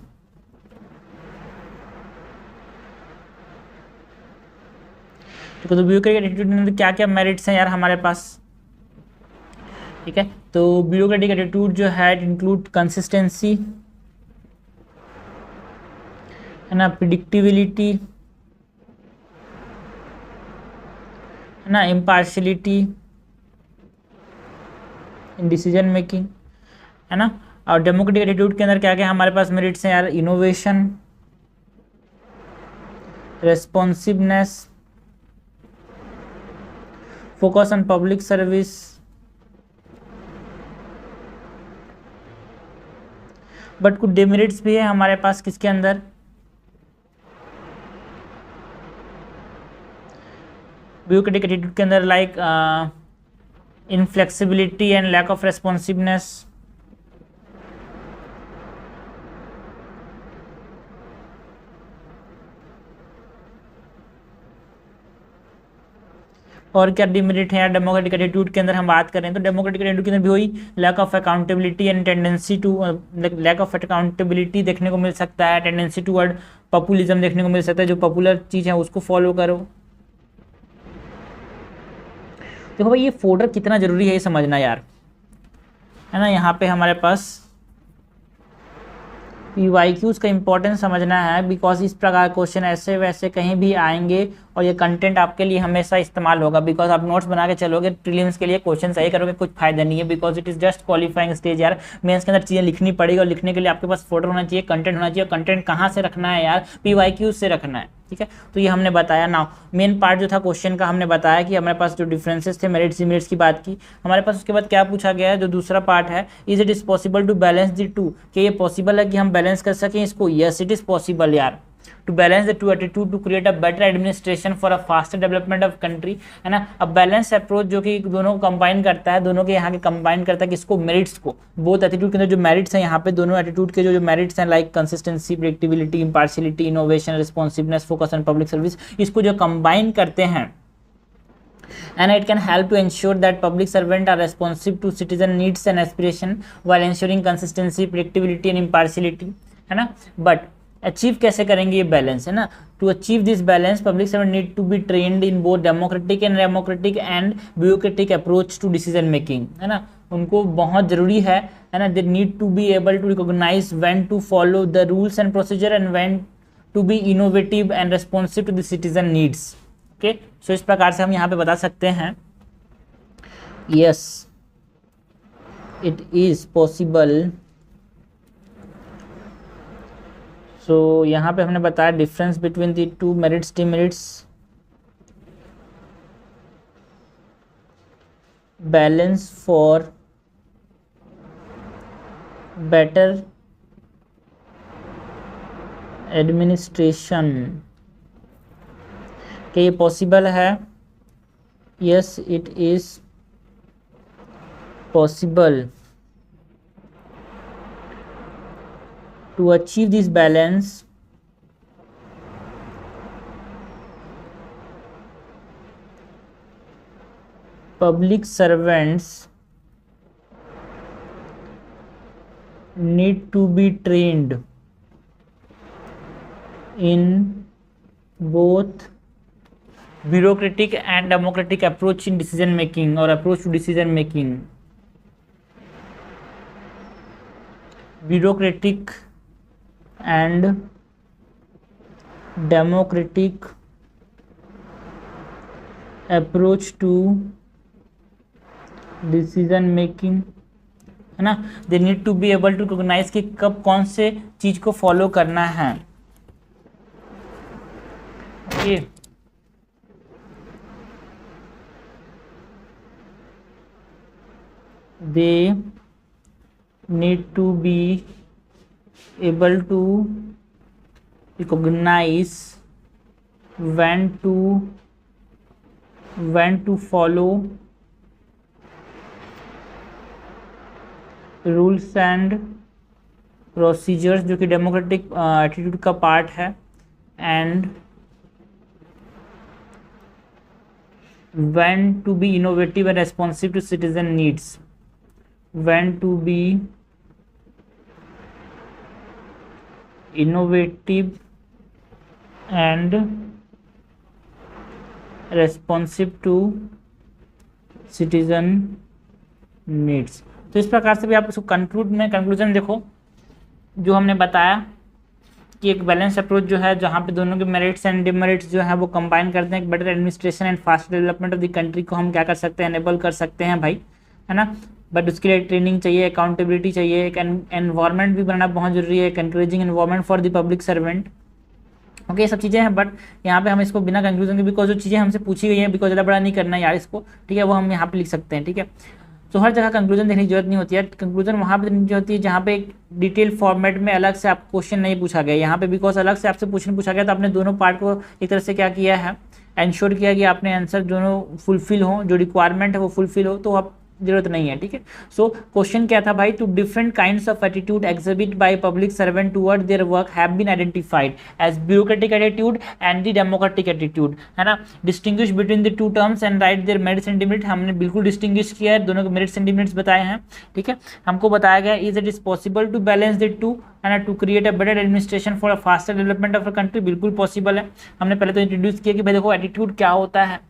तो ब्यूरोक्रेटिक एटीट्यूड में क्या क्या मेरिट्स हैं यार हमारे पास, ठीक है। तो ब्यूरोक्रेटिक एटीट्यूड जो है इट इंक्लूड कंसिस्टेंसी, है ना, प्रिडिक्टिबिलिटी, है ना, इम्पार्शलिटी इन डिसीजन मेकिंग, है ना। और डेमोक्रेटिक एटीट्यूड के अंदर क्या क्या हमारे पास मेरिट्स हैं यार, innovation, responsiveness, focus on public service, but कुछ डिमेरिट्स भी है हमारे पास किसके अंदर, ब्यूरोक्रेटिक एटीट्यूड के अंदर, like inflexibility and lack of responsiveness, और क्या डिमेरिट है यार डेमोक्रेटिक एटीट्यूड के अंदर हम बात करें तो डेमोक्रेटिक एटीट्यूड के अंदर भी वही lack of accountability and tendency to lack of accountability देखने को मिल सकता है, टेंडेंसी टूवर्ड पॉपुलिज्म देखने को मिल सकता है, जो पॉपुलर चीज़ है उसको फॉलो करो। देखो भाई ये फोल्डर कितना जरूरी है ये समझना यार, है ना। यहाँ पे हमारे पास PYQs का इंपॉर्टेंस समझना है, बिकॉज इस प्रकार क्वेश्चन ऐसे वैसे कहीं भी आएंगे और ये कंटेंट आपके लिए हमेशा इस्तेमाल होगा, बिकॉज आप नोट्स बना के चलोगे प्रीलिम्स के लिए क्वेश्चन सही करोगे कुछ फायदा नहीं है, because it is just qualifying stage यार। मेंस के अंदर चीज़ें लिखनी पड़ेगी और लिखने के लिए आपके पास फोटो होना चाहिए, कंटेंट होना चाहिए। कंटेंट कहाँ से रखना है यार, PYQs से रखना है, ठीक है। तो ये हमने बताया ना, मेन पार्ट जो था क्वेश्चन का हमने बताया कि हमारे पास जो डिफरेंसेस थे मेरिट्स डिमेरिट्स की बात की हमारे पास। उसके बाद क्या पूछा गया है, जो दूसरा पार्ट है, is it is possible to balance the two, कि ये पॉसिबल है कि हम बैलेंस कर सकें इसको। यस इट इज पॉसिबल यार, to balance the two attitude to create a better administration for a faster development of country, है ना। अब बैलेंस अप्रोच जो कि दोनों को कंबाइन करता है, दोनों के यहाँ के कंबाइन करता है किसको, मेरिट्स को। बोथ एटीट्यूड के अंदर जो मेरिट्स हैं यहाँ पे दोनों एटीट्यूड के जो मेरिट्स हैं like consistency, predictability, impartiality, innovation, responsiveness, focus on public service, इसको जो कंबाइन करते हैं and it can help to ensure that public servants are responsive to citizen needs and aspiration while ensuring consistency, predictability and impartiality, है ना। But achieve कैसे करेंगे ये balance, है ना। To achieve this balance public servant need to be trained in both democratic and bureaucratic approach to decision making, है ना। उनको बहुत जरूरी है ना। They need to be able to recognize when to follow the rules and procedure and when to be innovative and responsive to the citizen needs. Okay, so इस प्रकार से हम यहाँ पे बता सकते हैं यस इट इज पॉसिबल। सो यहाँ पे हमने बताया difference between the to merits demerits, balance for better administration, कि ये पॉसिबल है। Yes it is possible to achieve this balance public servants need to be trained in both bureaucratic and democratic approach in decision making or approach to decision making. Bureaucratic and democratic approach to decision making, है ना। they need to be able to recognize कि कब कौन से चीज को follow करना है। Okay, they need to be able to recognize when to follow rules and procedures, जो कि डेमोक्रेटिक एटीट्यूड का पार्ट है, and when to be innovative and responsive to citizen needs, when to be innovative and responsive to citizen needs। तो इस प्रकार से भी आप इसको कंक्लूजन देखो, जो हमने बताया कि एक बैलेंस अप्रोच जो है जहाँ पे दोनों के मेरिट्स एंड डिमेरिट्स जो है वो कंबाइन करते हैं, एक better administration and fast development of the country को हम क्या कर सकते हैं, एनेबल कर सकते हैं भाई, है ना। बट उसके लिए ट्रेनिंग चाहिए, अकाउंटेबिलिटी चाहिए, एक एनवायरनमेंट भी बनाना बहुत जरूरी है, एक encouraging environment for the public servant. Okay, ये सब चीज़ें हैं, बट यहाँ पे हम इसको बिना कंक्लूजन के, बिकॉज जो चीज़ें हमसे पूछी गई हैं, बिकॉज ज़्यादा बड़ा नहीं करना यार इसको, ठीक है, वो हम यहाँ पे लिख सकते हैं, ठीक है। तो हर जगह कंक्लूजन देखने की जरूरत नहीं होती है, कंक्लूजन वहाँ पे देखनी होती है जहाँ पे एक डिटेल फॉर्मेट में अलग से आप क्वेश्चन नहीं पूछा गया। यहाँ पे बिकॉज अलग से आपसे क्वेश्चन पूछा गया, तो आपने दोनों पार्ट को एक तरह से क्या किया है, इंश्योर किया कि आपने आंसर दोनों फुलफिल हो, जो रिक्वायरमेंट है वो फुलफिल हो, तो आप जरूरत नहीं है, ठीक है। सो क्वेश्चन क्या था भाई, two different kinds of attitude exhibit by public servant toward their work have been identified as bureaucratic attitude and the democratic attitude, है ना। Distinguish between the two terms and write their merits and demerits, हमने बिल्कुल distinguish किया है, दोनों के merits and demerits बताए हैं, ठीक है। हमको बताया गया is it is possible to balance the two, है ना, to create a better administration for a faster development of a country, बिल्कुल पॉसिबल है। हमने पहले तो इंट्रोड्यूस किया कि भाई देखो एटीट्यूड क्या होता है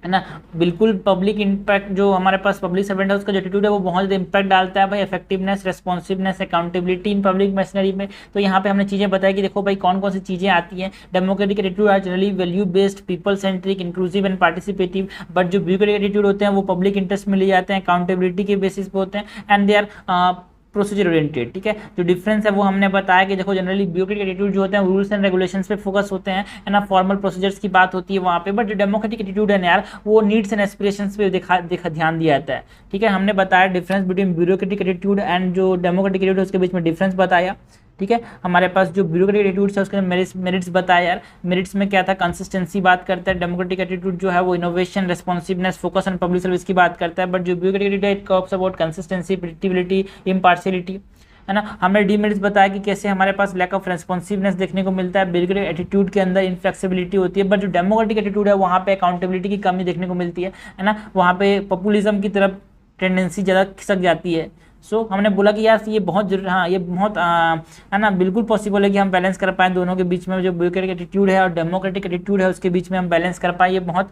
ना, बिल्कुल पब्लिक इम्पैक्ट, जो हमारे पास पब्लिक सर्वेंट है उसका जो एटीट्यूड है वो बहुत ज़्यादा इम्पैक्ट डालता है भाई, effectiveness, responsiveness, accountability in public machinery में। तो यहाँ पे हमने चीज़ें बताई कि देखो भाई कौन कौन सी चीज़ें आती हैं। Democratic attitude are generally value based, people centric, inclusive and participative, but जो ब्यूरोक्रेटिक एटीट्यूड होते हैं वो पब्लिक इंटरेस्ट में ले जाते हैं, अकाउंटेबिलिटी के बेसिस पे होते हैं, and they are procedure oriented, ठीक है। जो डिफरेंस है वो हमने बताया कि देखो जनरली ब्यूरोक्रेटिक एटीट्यूड जो होते हैं रूल्स एंड रेगुलेशंस पे फोकस होते हैं, है ना, फॉर्मल प्रोसीजर्स की बात होती है वहाँ पे, बट जो डेमोक्रेटिक एटीट्यूड है ना यार वो नीड्स एंड एस्पिरेशंस पे ध्यान दिया जाता है, ठीक है। हमने बताया difference between bureaucratic attitude and जो डेमोक्रेटिक एटीट्यूड है उसके बीच में डिफरेंस बताया, ठीक है। हमारे पास जो ब्यूरोक्रेटिक एटीट्यूड्स है उसके मेरिट्स बताया यार, मेरिट्स में क्या था, कंसिस्टेंसी बात करता है, डेमोक्रेटिक एटीट्यूड जो है वो innovation, responsiveness, focus on public service की बात करता है, बट जो ब्यूरोक्रेटिक एटीट्यूड है it talks about consistency, predictability, impartiality, है ना। हमने डीमेरिट्स बताया कि कैसे हमारे पास लैक ऑफ रेस्पॉन्सिवनेस देखने को मिलता है, ब्यूरोक्रेटिक एटीट्यूड के अंदर इनफ्लेक्सिबिलिटी होती है, बट जो डेमोक्रेटिक एटीट्यूड है वहाँ पे अकाउंटेबिलिटी की कमी देखने को मिलती है ना, वहाँ पे पॉपुलिज्म की तरफ टेंडेंसी ज़्यादा खिसक जाती है। सो हमने बोला कि यार ये बहुत जरूरी, हाँ ये बहुत है ना, बिल्कुल पॉसिबल है कि हम बैलेंस कर पाएँ दोनों के बीच में, जो ब्यूरोक्रेटिक एटीट्यूड है और डेमोक्रेटिक एटीट्यूड है उसके बीच में हम बैलेंस कर पाएँ, ये बहुत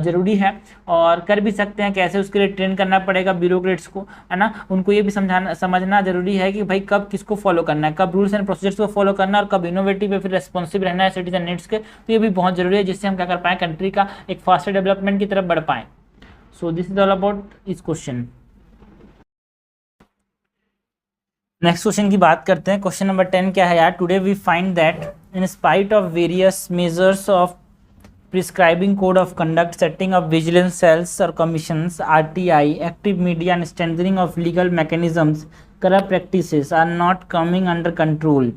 ज़रूरी है और कर भी सकते हैं। कैसे, उसके लिए ट्रेन करना पड़ेगा ब्यूरोक्रेट्स को, है ना, उनको ये भी समझना जरूरी है कि भाई कब किसको फॉलो करना है, कब रूल्स एंड प्रोसीजर्स को फॉलो करना है और कब इनोवेटिव या फिर रेस्पॉन्सिव रहना है सिटीजन नीड्स के। तो ये भी बहुत जरूरी है जिससे हम क्या कर पाएँ, कंट्री का एक फास्टर डेवलपमेंट की तरफ बढ़ पाएँ। So this is all about इस क्वेश्चन। नेक्स्ट क्वेश्चन की बात करते हैं। क्वेश्चन नंबर 10 क्या है यार, today we find that in spite of various measures of prescribing code of conduct, setting of vigilance cells और commissions, RTI, active media and strengthening of legal mechanisms, corrupt practices are not coming under control.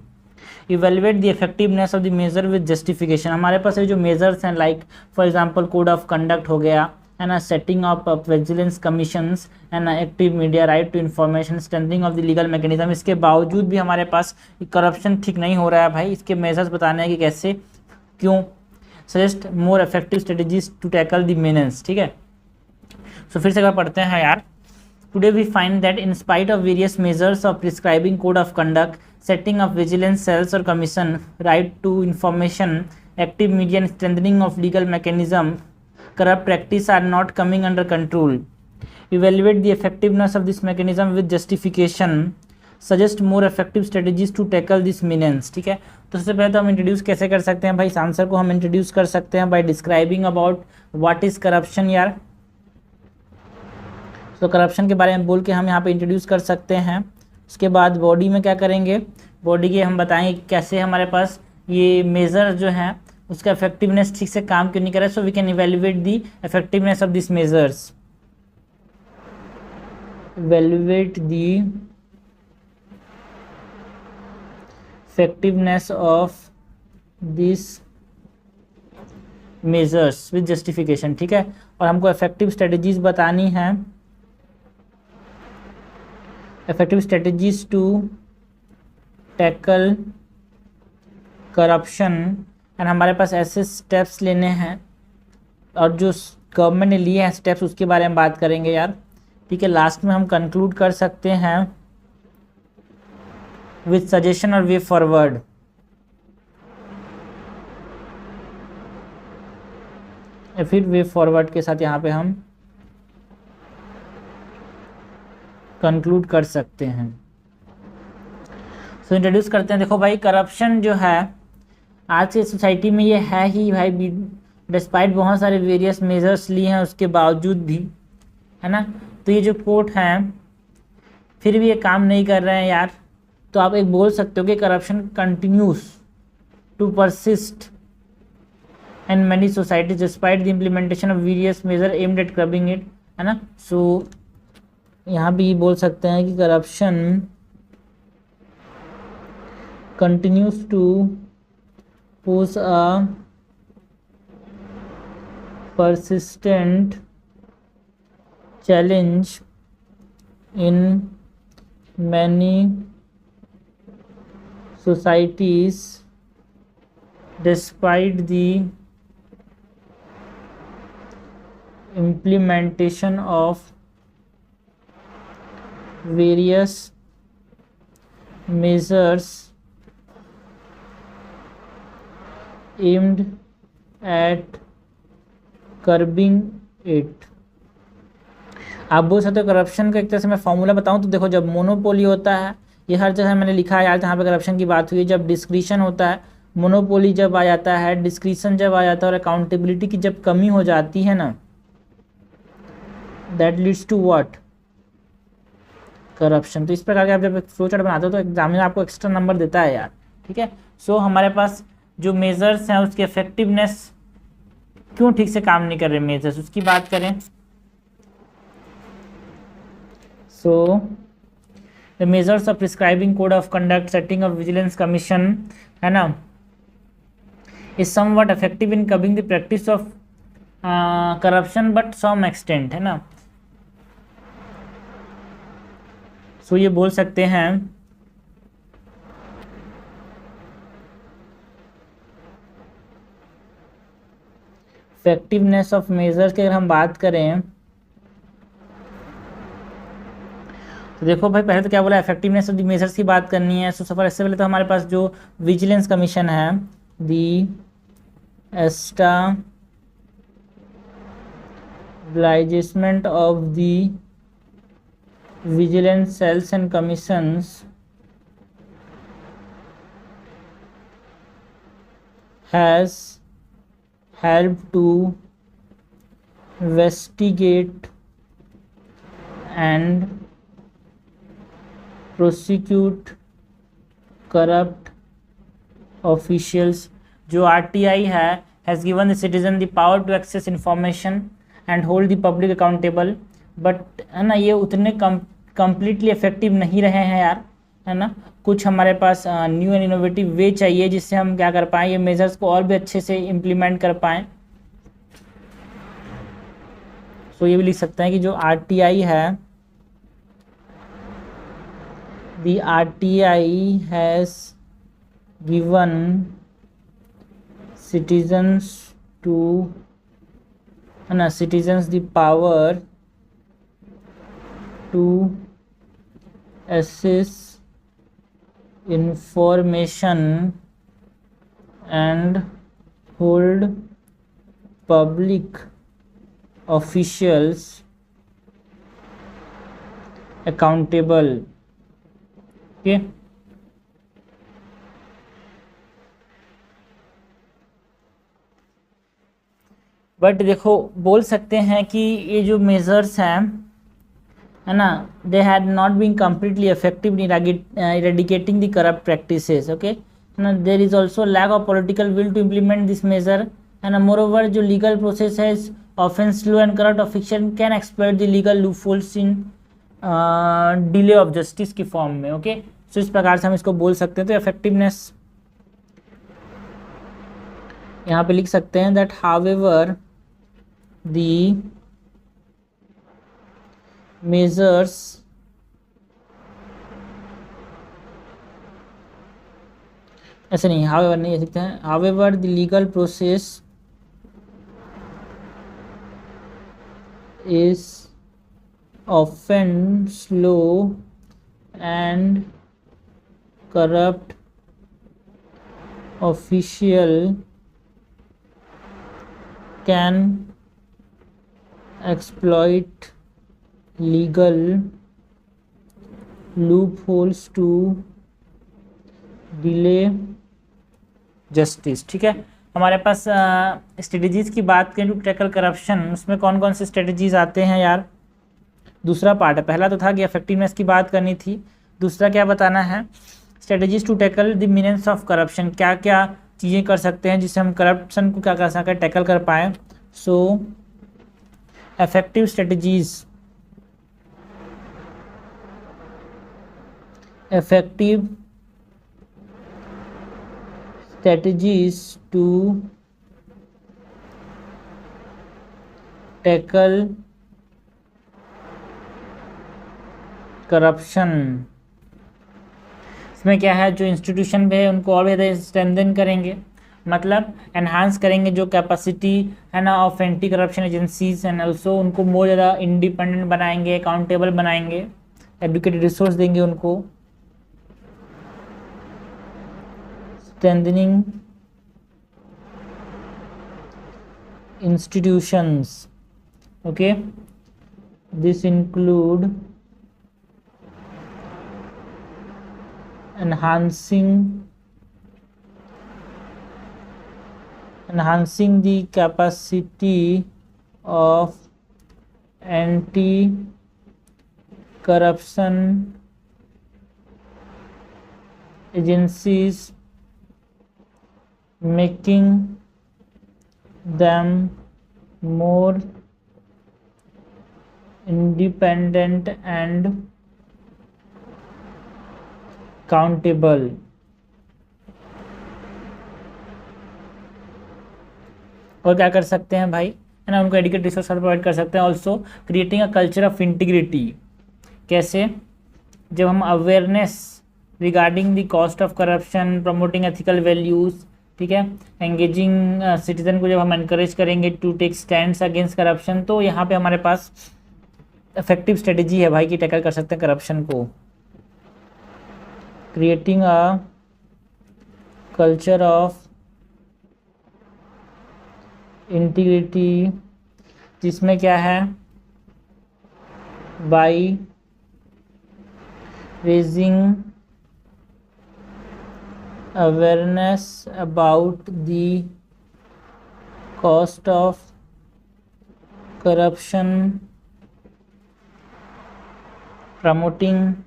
Evaluate the effectiveness of the measure with justification. हमारे पास ये जो मेजर्स हैं like for example code of conduct हो गया, है ना, सेटिंग ऑफ विजिलेंस कमीशंस, है ना, active media, right to information, strengthening of the legal mechanism, इसके बावजूद भी हमारे पास करप्शन ठीक नहीं हो रहा है भाई। इसके मेजर्स बताने हैं कि कैसे, क्यों। Suggest more effective strategies to tackle the menace, ठीक है। सो फिर से अगर पढ़ते हैं यार, today we find that in spite of various measures of prescribing code of conduct, setting of vigilance cells और commission, right to information, active media and strengthening of legal mechanism, corrupt practice are not coming under control. Evaluate the effectiveness of this mechanism with justification. Suggest more effective strategies to tackle this menace, ठीक है। तो सबसे पहले तो हम introduce कैसे कर सकते हैं भाई, इस आंसर को हम इंट्रोड्यूस कर सकते हैं by describing about what is corruption यार। तो करप्शन के बारे में बोल के हम यहाँ पे इंट्रोड्यूस कर सकते हैं। उसके बाद बॉडी में क्या करेंगे, बॉडी के हम बताएंगे कैसे हमारे पास ये मेजर जो हैं उसका इफेक्टिवनेस ठीक से काम क्यों नहीं कर रहा है। So we can evaluate the effectiveness of this measures, evaluate the effectiveness of this measures with justification, ठीक है। और हमको इफेक्टिव स्ट्रेटजीज बतानी है, effective strategies to tackle corruption, and हमारे पास ऐसे स्टेप्स लेने हैं और जो गवर्नमेंट ने लिए हैं स्टेप्स उसके बारे में बात करेंगे यार, ठीक है। लास्ट में हम कंक्लूड कर सकते हैं विद सजेशन और वे फॉरवर्ड। फिर वे फॉरवर्ड के साथ यहाँ पे हम कंक्लूड कर सकते हैं। सो इंट्रोड्यूस करते हैं। देखो भाई करप्शन जो है आज की सोसाइटी में ये है ही भाई, डिस्पाइट बहुत सारे वेरियस मेजर्स लिए हैं उसके बावजूद भी, है ना। तो ये जो कोर्ट हैं फिर भी ये काम नहीं कर रहे हैं यार। तो आप एक बोल सकते हो कि corruption continues to persist in many societies despite the implementation of various measure aimed at curbing it, है ना। सो यहाँ भी बोल सकते हैं कि corruption continues to pose a persistent challenge in many societies despite the implementation of various measures aimed at curbing it। आप बोल सकते हो करप्शन का एक तरह से मैं फॉर्मूला बताऊं तो देखो, जब मोनोपोली होता है, ये हर जगह मैंने लिखा है यार जहाँ पे करप्शन की बात हुई है, जब डिस्क्रिशन होता है, मोनोपोली जब आ जाता है, डिस्क्रिशन जब आ जाता है और अकाउंटेबिलिटी की जब कमी हो जाती है ना, that leads to what, corruption. तो इस प्रकार के आप जब फ्लो चार्ट बनाते हो तो एग्जामिनर आपको एक्स्ट्रा नंबर देता है यार, ठीक है। सो हमारे पास जो मेजर्स हैं उसकी इफेक्टिवनेस क्यों ठीक से काम नहीं कर रहे मेजर्स, उसकी बात करें। So the measures of prescribing code of conduct, setting of vigilance commission, है ना, is somewhat effective in curbing the practice of corruption but some extent, है ना। सो ये बोल सकते हैं इफेक्टिवनेस ऑफ मेजर्स की अगर हम बात करें तो देखो भाई, पहले तो क्या बोला, इफेक्टिवनेस ऑफ द मेजर्स की बात करनी है। सो सफर इससे पहले तो हमारे पास जो विजिलेंस कमीशन है, the establishment of the vigilance cells and commissions has helped to investigate and prosecute corrupt officials। जो RTI है has given the citizen the power to access information and hold the public accountable, but है ना ये उतने completely effective नहीं रहे हैं यार, है ना। कुछ हमारे पास न्यू एंड इनोवेटिव वे चाहिए जिससे हम क्या कर पाएँ, ये मेजर्स को और भी अच्छे से इम्प्लीमेंट कर पाएँ। सो ये भी लिख सकते हैं कि जो RTI है, the RTI has given citizens to, है ना, citizens the power to access information and hold public officials accountable, okay। But देखो बोल सकते हैं कि ये जो मेजर्स हैं, है ना, they had not been completely effective in eradicating the corrupt practices, okay, है ना। There is also lack of political will to implement this measure, है ना। मोर ओवर जो लीगल प्रोसेस है often slow and corrupt official can exploit the legal loopholes in delay of justice की form में, okay. So इस प्रकार से हम इसको बोल सकते हैं। तो इफेक्टिवनेस यहाँ पे लिख सकते हैं दैट हाउएवर द measures ऐसे नहीं, however नहीं लिखते हैं, however the legal process is often slow and corrupt official can exploit legal loopholes to delay justice, ठीक है। हमारे पास स्ट्रेटजीज की बात करें टू टैकल करप्शन, उसमें कौन कौन से स्ट्रेटजीज आते हैं यार। दूसरा पार्ट है, पहला तो था कि इफेक्टिवनेस की बात करनी थी, दूसरा क्या बताना है, strategies to tackle the meanings of corruption, क्या क्या चीज़ें कर सकते हैं जिससे हम करप्शन को क्या कर सकें, टैकल कर पाएँ। So effective strategies, effective strategies to tackle corruption. इसमें क्या है, जो इंस्टीट्यूशन है उनको और ज़्यादा स्ट्रेंथन करेंगे, मतलब एनहांस करेंगे जो कैपेसिटी है ना of anti corruption agencies, and also उनको मोर ज़्यादा इंडिपेंडेंट बनाएंगे, अकाउंटेबल बनाएंगे, एडुकेटेड रिसोर्स देंगे उनको, strengthening institutions. Okay, this include enhancing the capacity of anti-corruption agencies, making them more independent and accountable. और क्या कर सकते हैं भाई, है ना, उनको एडुकेट रिसोर्स प्रोवाइड कर सकते हैं। Also creating a culture of integrity. कैसे, जब हम awareness regarding the cost of corruption, promoting ethical values, ठीक है, एंगेजिंग सिटीजन को जब हम एनकरेज करेंगे to take stands against corruption, तो यहाँ पे हमारे पास इफेक्टिव स्ट्रेटेजी है भाई कि टैकल कर सकते हैं करप्शन को। Creating a culture of integrity, जिसमें क्या है, by raising awareness about the cost of corruption, promoting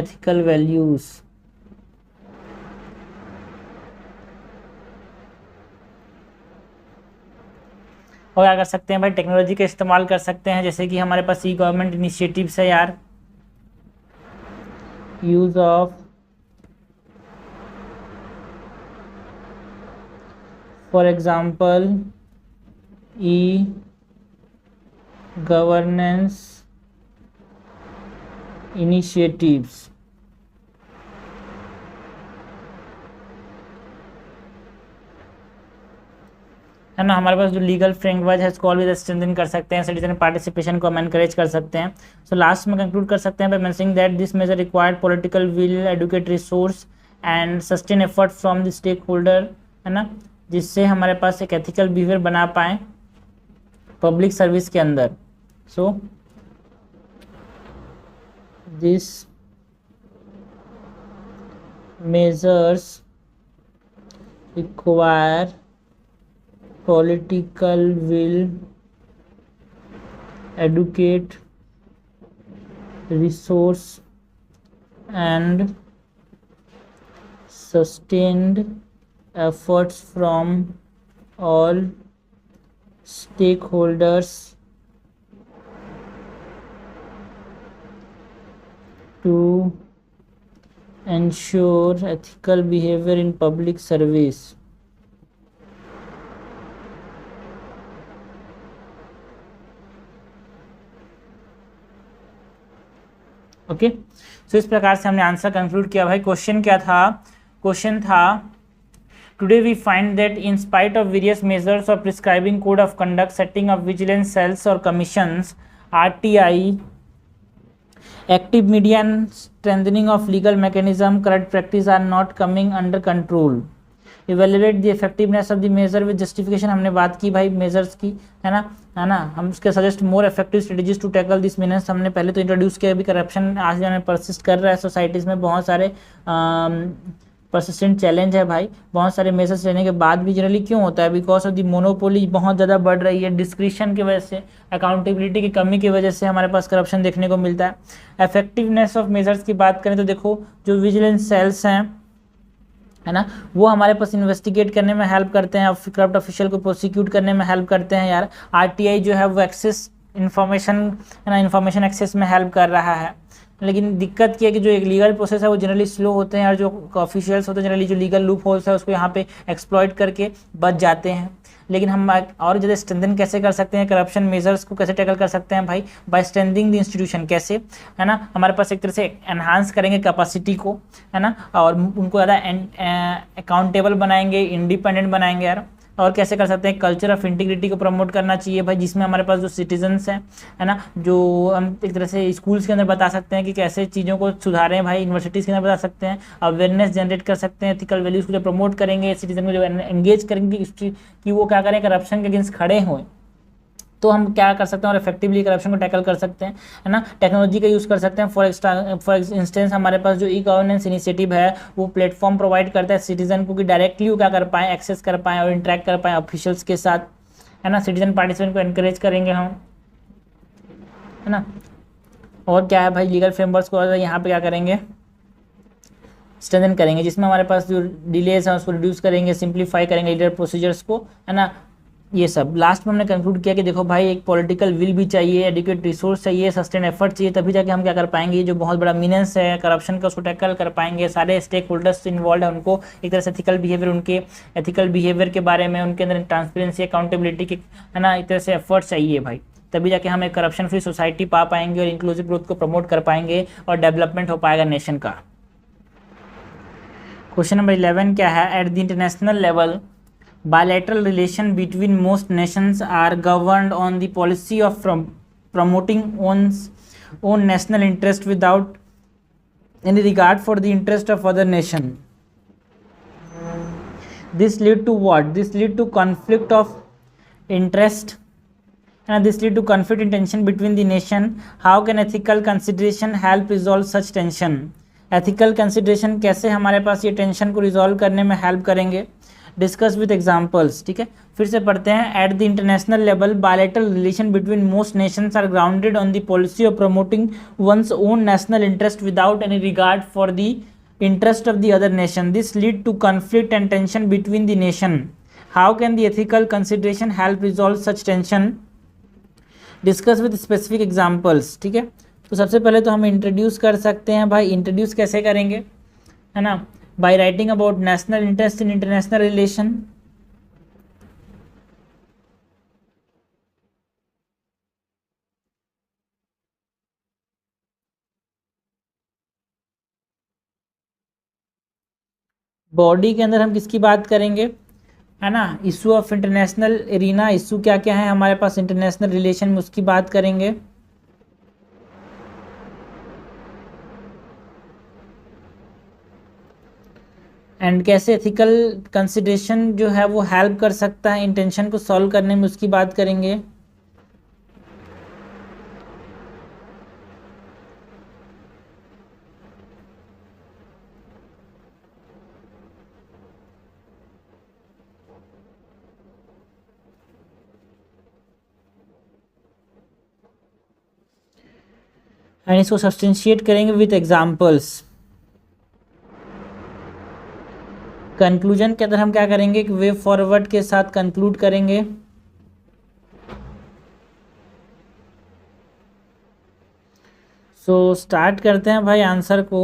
ethical values। और क्या कर सकते हैं भाई, टेक्नोलॉजी का इस्तेमाल कर सकते हैं, जैसे कि हमारे पास ई गवर्नमेंट इनिशिएटिव्स है यार, use of for example e-governance initiatives, है ना। हमारे पास जो लीगल फ्रेमवर्क है इसको ऑलवेज स्ट्रेंथन कर सकते हैं, सिटीजन पार्टिसिपेशन को हम एनकरेज कर सकते हैं। सो लास्ट में कंक्लूड कर सकते हैं by mentioning that this measure required political will, adequate resource and sustain effort from the stakeholder, है ना, जिससे हमारे पास एक एथिकल बिहेवियर बना पाए पब्लिक सर्विस के अंदर। So this measures require political will, educate resource and sustained efforts from all stakeholders to ensure ethical behavior in public service। Okay, so इस प्रकार से हमने आंसर कंक्लूड किया भाई। क्वेश्चन क्या था, क्वेश्चन था today we find that in spite of various measures of prescribing code of conduct, setting of vigilance cells और commissions, RTI, active media and strengthening of legal mechanism, current practice are not coming under control. Evaluate the effectiveness of the measure with justification, हमने बात की भाई measures की, है ना, हम उसके suggest more effective strategies to tackle this means. हमने पहले तो इंट्रोड्यूस किया, अभी करप्शन आज में परसिस्ट कर रहा है सोसाइटीज़ में, बहुत सारे परसिस्टेंट चैलेंज है भाई। बहुत सारे मेजर्स लेने के बाद भी जनरली क्यों होता है, बिकॉज ऑफ द मोनोपोली बहुत ज़्यादा बढ़ रही है, डिस्क्रिशन की वजह से, अकाउंटेबिलिटी की कमी की वजह से हमारे पास करप्शन देखने को मिलता है। इफेक्टिवनेस ऑफ मेजर्स की बात करें तो देखो जो विजिलेंस सेल्स हैं, है ना, वो हमारे पास इन्वेस्टिगेट करने में हेल्प करते हैं, करप्ट ऑफिशियल को प्रोसिक्यूट करने में हेल्प करते हैं यार। आरटीआई जो है वो एक्सेस इन्फॉर्मेशन, है ना, इन्फॉर्मेशन एक्सेस में हेल्प कर रहा है। लेकिन दिक्कत क्या है कि जो एक लीगल प्रोसेस है वो जनरली स्लो होते हैं, और जो ऑफिशियल्स होते हैं जनरली जो लीगल लूप होल्स है उसको यहाँ पे एक्सप्लॉइट करके बच जाते हैं। लेकिन हम और ज़्यादा स्ट्रेंथन कैसे कर सकते हैं, करप्शन मेजर्स को कैसे टैकल कर सकते हैं भाई, बाय स्ट्रेंथनिंग द इंस्टीट्यूशन, कैसे, है ना, हमारे पास एक तरह से एनहांस करेंगे कैपेसिटी को, है ना, और उनको ज़्यादा अकाउंटेबल बनाएंगे, इंडिपेंडेंट बनाएंगे यार। और कैसे कर सकते हैं, कल्चर ऑफ इंटीग्रिटी को प्रमोट करना चाहिए भाई, जिसमें हमारे पास जो सिटीजन्स हैं, है ना, जो हम एक तरह से स्कूल्स के अंदर बता सकते हैं कि कैसे चीज़ों को सुधारें भाई, यूनिवर्सिटीज़ के अंदर बता सकते हैं, अवेयरनेस जनरेट कर सकते हैं, एथिकल वैल्यूज़ को जो प्रमोट करेंगे, सिटीजन को जो एंगेज करेंगे कि वो क्या करें, करप्शन के अगेंस्ट खड़े हों। तो हम क्या कर सकते हैं और इफेक्टिवली करप्शन को टैकल कर सकते हैं, है ना, टेक्नोलॉजी का यूज़ कर सकते हैं। फॉर इंस्टेंस हमारे पास जो ई गवर्नेंस इनिशिएटिव है वो प्लेटफॉर्म प्रोवाइड करता है सिटीजन को कि डायरेक्टली वो क्या कर पाएँ, एक्सेस कर पाएँ और इंटरेक्ट कर पाएँ ऑफिशियल्स के साथ, है ना, सिटीजन पार्टिसिपेंट को एनकरेज करेंगे हम, है ना। और क्या है भाई, लीगल फ्रेमवर्क्स को यहाँ पे क्या करेंगे, स्ट्रेंथन करेंगे, जिसमें हमारे पास जो डिलेज है उसको रिड्यूस करेंगे, सिंप्लीफाई करेंगे लीगल प्रोसीजर्स को, है ना। ये सब लास्ट में हमने कंक्लूड किया कि देखो भाई एक पॉलिटिकल विल भी चाहिए, एडुकेट रिसोर्स चाहिए, सस्टेन एफर्ट चाहिए, तभी जाके हम क्या कर पाएंगे, ये जो बहुत बड़ा मीनेंस है करप्शन का उसको टैकल कर पाएंगे। सारे स्टेक होल्डर्स इन्वॉल्व है उनको एक तरह से एथिकल बिहेवियर, उनके एथिकल बिहेवियर के बारे में, उनके अंदर ट्रांसपेरेंसी, अकाउंटेबिलिटी के, है ना, एक तरह से एफर्ट चाहिए भाई, तभी जाके हम एक करप्शन फ्री सोसाइटी पा पाएंगे और इंक्लूसिव ग्रोथ को प्रमोट कर पाएंगे और डेवलपमेंट हो पाएगा नेशन का। क्वेश्चन नंबर 11 क्या है, eight the international level bilateral relation between most nations are governed on the policy of promoting own national interest without any regard for the interest of other nation. This lead to what? This lead to conflict of interest, and this lead to conflict and tension between the nation. How can ethical consideration help resolve such tension? Ethical consideration कैसे हमारे पास ये tension को resolve करने में help करेंगे, discuss with examples. ठीक है, फिर से पढ़ते हैं। At the international level bilateral relation between most nations are grounded on the policy of promoting one's own national interest without any regard for the interest of the other nation. This lead to conflict and tension between the nation. How can the ethical consideration help resolve such tension, discuss with specific examples. ठीक है, तो सबसे पहले तो हम introduce कर सकते हैं भाई, इंट्रोड्यूस कैसे करेंगे, है ना, by writing about national interest in international relation. Body के अंदर हम किसकी बात करेंगे, है ना, issue of international arena, issue क्या क्या है हमारे पास इंटरनेशनल रिलेशन में, उसकी बात करेंगे। एंड कैसे एथिकल कंसिडरेशन जो है वो हेल्प कर सकता है इंटेंशन को सॉल्व करने में, उसकी बात करेंगे। एंड इसको सब्सटेंशिएट करेंगे विथ एग्जाम्पल्स। कंक्लूजन के अंदर हम क्या करेंगे कि वे फॉरवर्ड के साथ कंक्लूड करेंगे। सो स्टार्ट करते हैं भाई आंसर को।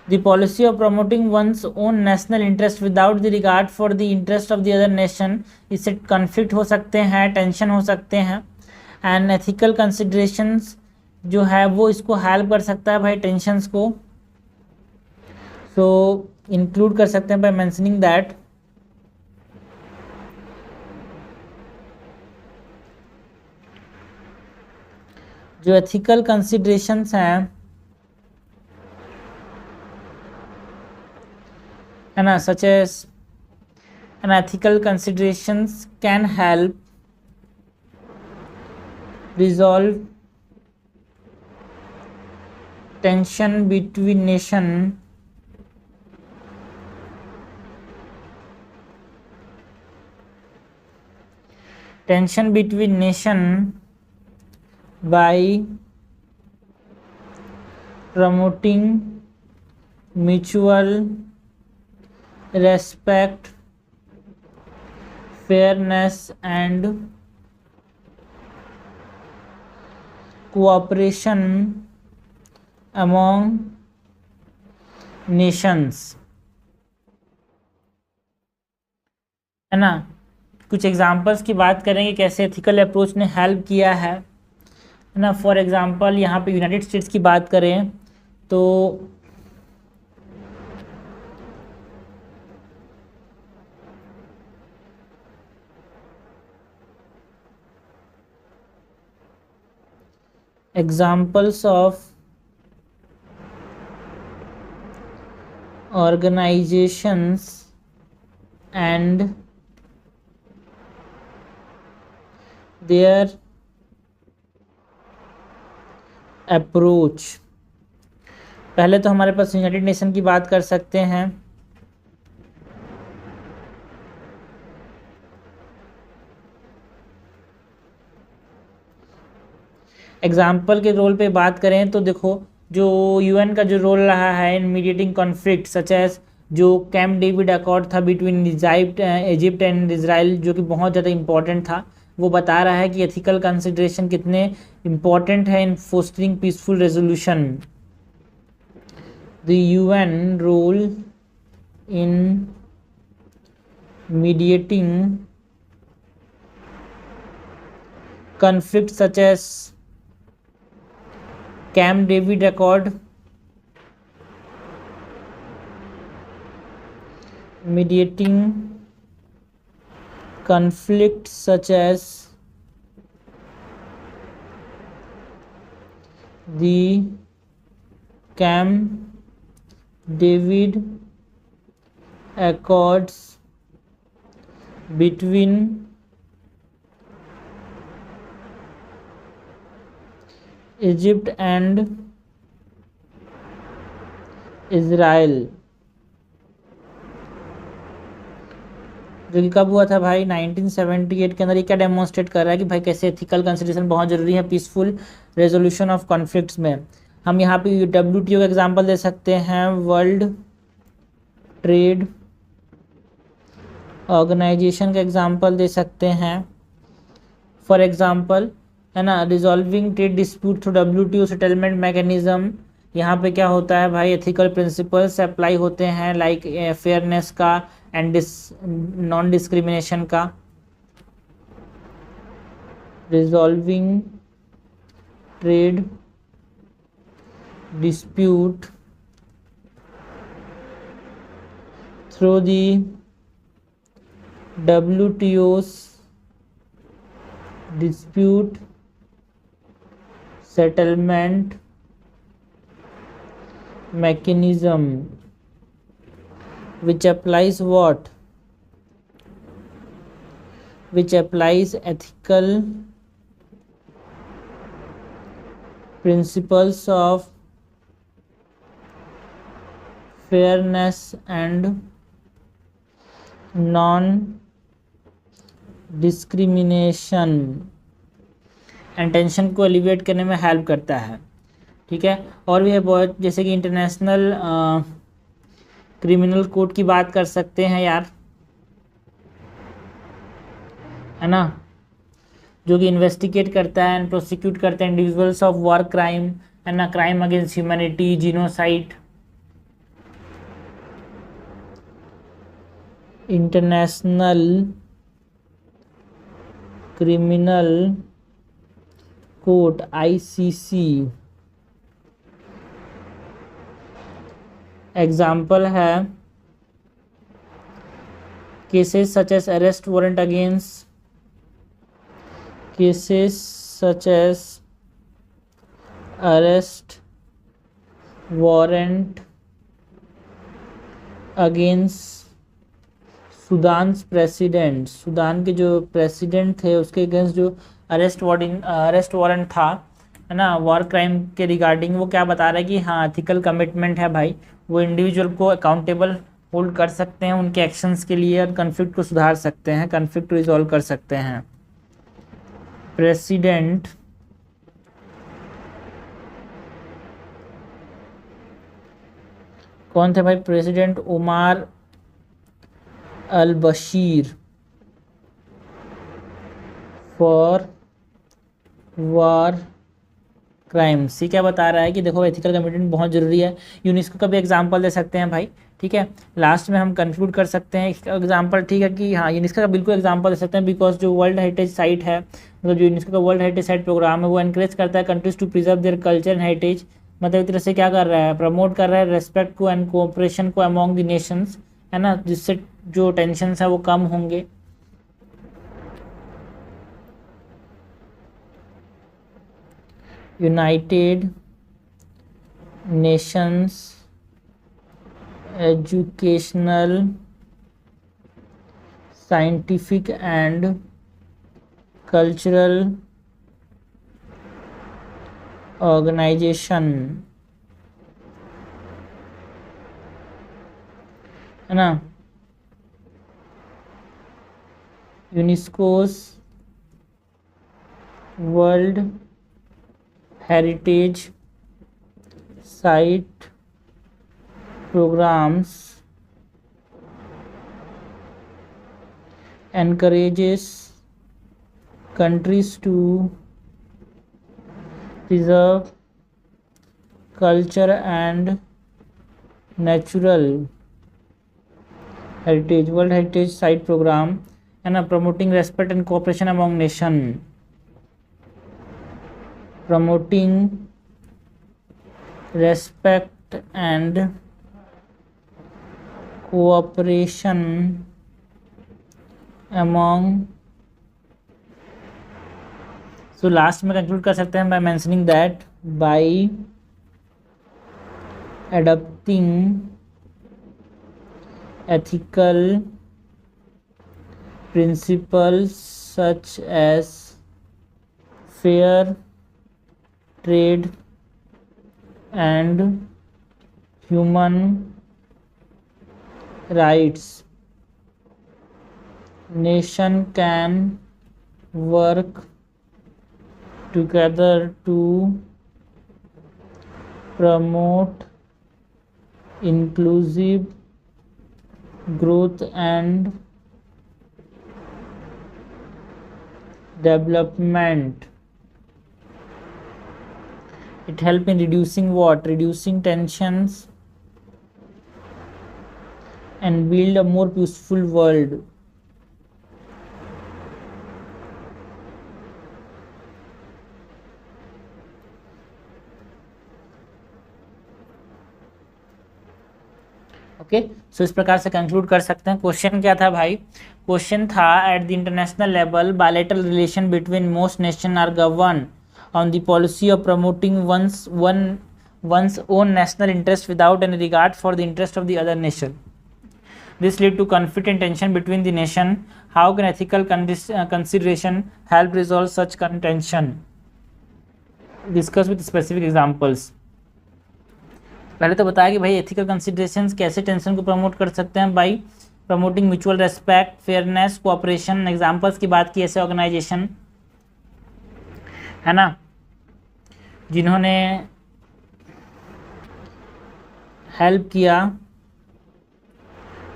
The policy of promoting one's own national interest without the regard for the interest of the other nation, इससे कॉन्फ्लिक्ट हो सकते हैं, टेंशन हो सकते हैं, एंड एथिकल कंसिडरेशंस जो है वो इसको हेल्प कर सकता है भाई टेंशंस को। सो इंक्लूड कर सकते हैं बाय मेंशनिंग दैट जो एथिकल कंसिडरेशंस हैं, है ना, such as an ethical considerations can help resolve tension between nation by promoting mutual respect, fairness and cooperation among nations, है ना। कुछ एग्जांपल्स की बात करेंगे कैसे एथिकल अप्रोच ने हेल्प किया है ना। फॉर एग्जांपल यहाँ पे यूनाइटेड स्टेट्स की बात करें तो examples of organisations and there approach. पहले तो हमारे पास यूनाइटेड नेशन की बात कर सकते हैं। एग्जाम्पल के रोल पे बात करें तो देखो जो यूएन का जो रोल रहा है इन मीडिएटिंग कॉन्फ्लिक्ट सच एज जो कैंप डेविड अकॉर्ड था बिटवीन इजिप्ट एंड इजराइल, जो कि बहुत ज़्यादा इम्पोर्टेंट था, वो बता रहा है कि एथिकल कंसिडरेशन कितने इम्पोर्टेंट है in fostering peaceful resolution. The UN role in mediating conflict such as Camp David Accord, mediating conflict such as the Camp David Accords between Egypt and Israel, जो कि कब हुआ था भाई 1978 के अंदर। ये क्या डेमोन्स्ट्रेट कर रहा है कि भाई कैसे एथिकल कंसिडरेशन बहुत ज़रूरी है पीसफुल रेजोल्यूशन ऑफ कॉन्फ्लिक्ट्स में। हम यहाँ पे WTO का एग्जांपल दे सकते हैं, वर्ल्ड ट्रेड ऑर्गेनाइजेशन का एग्जांपल दे सकते हैं। फॉर एग्जांपल है ना, resolving trade dispute through WTO settlement mechanism. यहाँ पे क्या होता है भाई, एथिकल प्रिंसिपल्स अप्लाई होते हैं लाइक फेयरनेस का एंड नॉन डिस्क्रिमिनेशन का। Resolving trade dispute through the WTO's dispute settlement mechanism which applies what? Which applies ethical principles of fairness and non discrimination and tension को elevate करने में help करता है। ठीक है, और भी है बहुत, जैसे कि इंटरनेशनल क्रिमिनल कोर्ट की बात कर सकते हैं यार, है ना, जो कि इन्वेस्टिगेट करता है एंड प्रोसिक्यूट करता है इंडिविजुअल्स ऑफ वॉर क्राइम, है ना, crime against humanity, genocide. International criminal court ICC example है cases such as arrest warrant against, cases such as arrest warrant against Sudan president. Sudan के जो president थे उसके against जो अरेस्ट वारंट था, है ना, वॉर क्राइम के रिगार्डिंग, वो क्या बता रहा है कि हाँ एथिकल कमिटमेंट है भाई, वो इंडिविजुअल को अकाउंटेबल होल्ड कर सकते हैं उनके एक्शंस के लिए और कन्फ्लिक्ट को सुधार सकते हैं, कन्फ्लिक्ट रिजॉल्व कर सकते हैं। प्रेसिडेंट कौन थे भाई? President Omar Al Bashir for war crime. सी क्या बता रहा है कि देखो एथिकल कमिटमेंट बहुत जरूरी है। यूनेस्को का भी एग्जांपल दे सकते हैं भाई, ठीक है। लास्ट में हम कंक्लूड कर सकते हैं एग्जांपल, ठीक है, कि हाँ यूनेस्को का बिल्कुल एग्जांपल दे सकते हैं, बिकॉज जो वर्ल्ड हेरिटेज साइट है, मतलब जो यूनेस्को का वर्ल्ड हेरिटेज साइट प्रोग्राम है, वो एनकरेज करता है countries to preserve their culture and heritage. मतलब एक तरह से क्या कर रहा है, प्रमोट कर रहा है रेस्पेक्ट को एंड कोऑपरेशन को अमॉन्ग द नेशंस, है ना, जिससे जो टेंशन है वो कम होंगे। United Nations Educational Scientific and Cultural Organization, है ना, UNESCO's world heritage site programs encourages countries to preserve culture and natural heritage, world heritage site program, and promoting respect and cooperation among nation, promoting respect and cooperation among। So last में conclude कर सकते हैं by mentioning that by adopting ethical principles such as fair trade and human rights, nation can work together to promote inclusive growth and development. It helps in reducing what? Reducing tensions and build a more peaceful world. Okay, so इस प्रकार से conclude कर सकते हैं। Question क्या था भाई? Question था at the international level bilateral relation between most nation are govern on the policy of promoting one's own national interest without any regard for the interest of the other nation. This lead to conflict and tension between the nation. How can ethical consideration help resolve such contention? Discuss with specific examples. पहले तो बताया कि भाई ethical considerations कैसे tension को promote कर सकते हैं, by promoting mutual respect, fairness, cooperation. Examples की बात की ऐसे ऑर्गेनाइजेशन, है ना, जिन्होंने हेल्प किया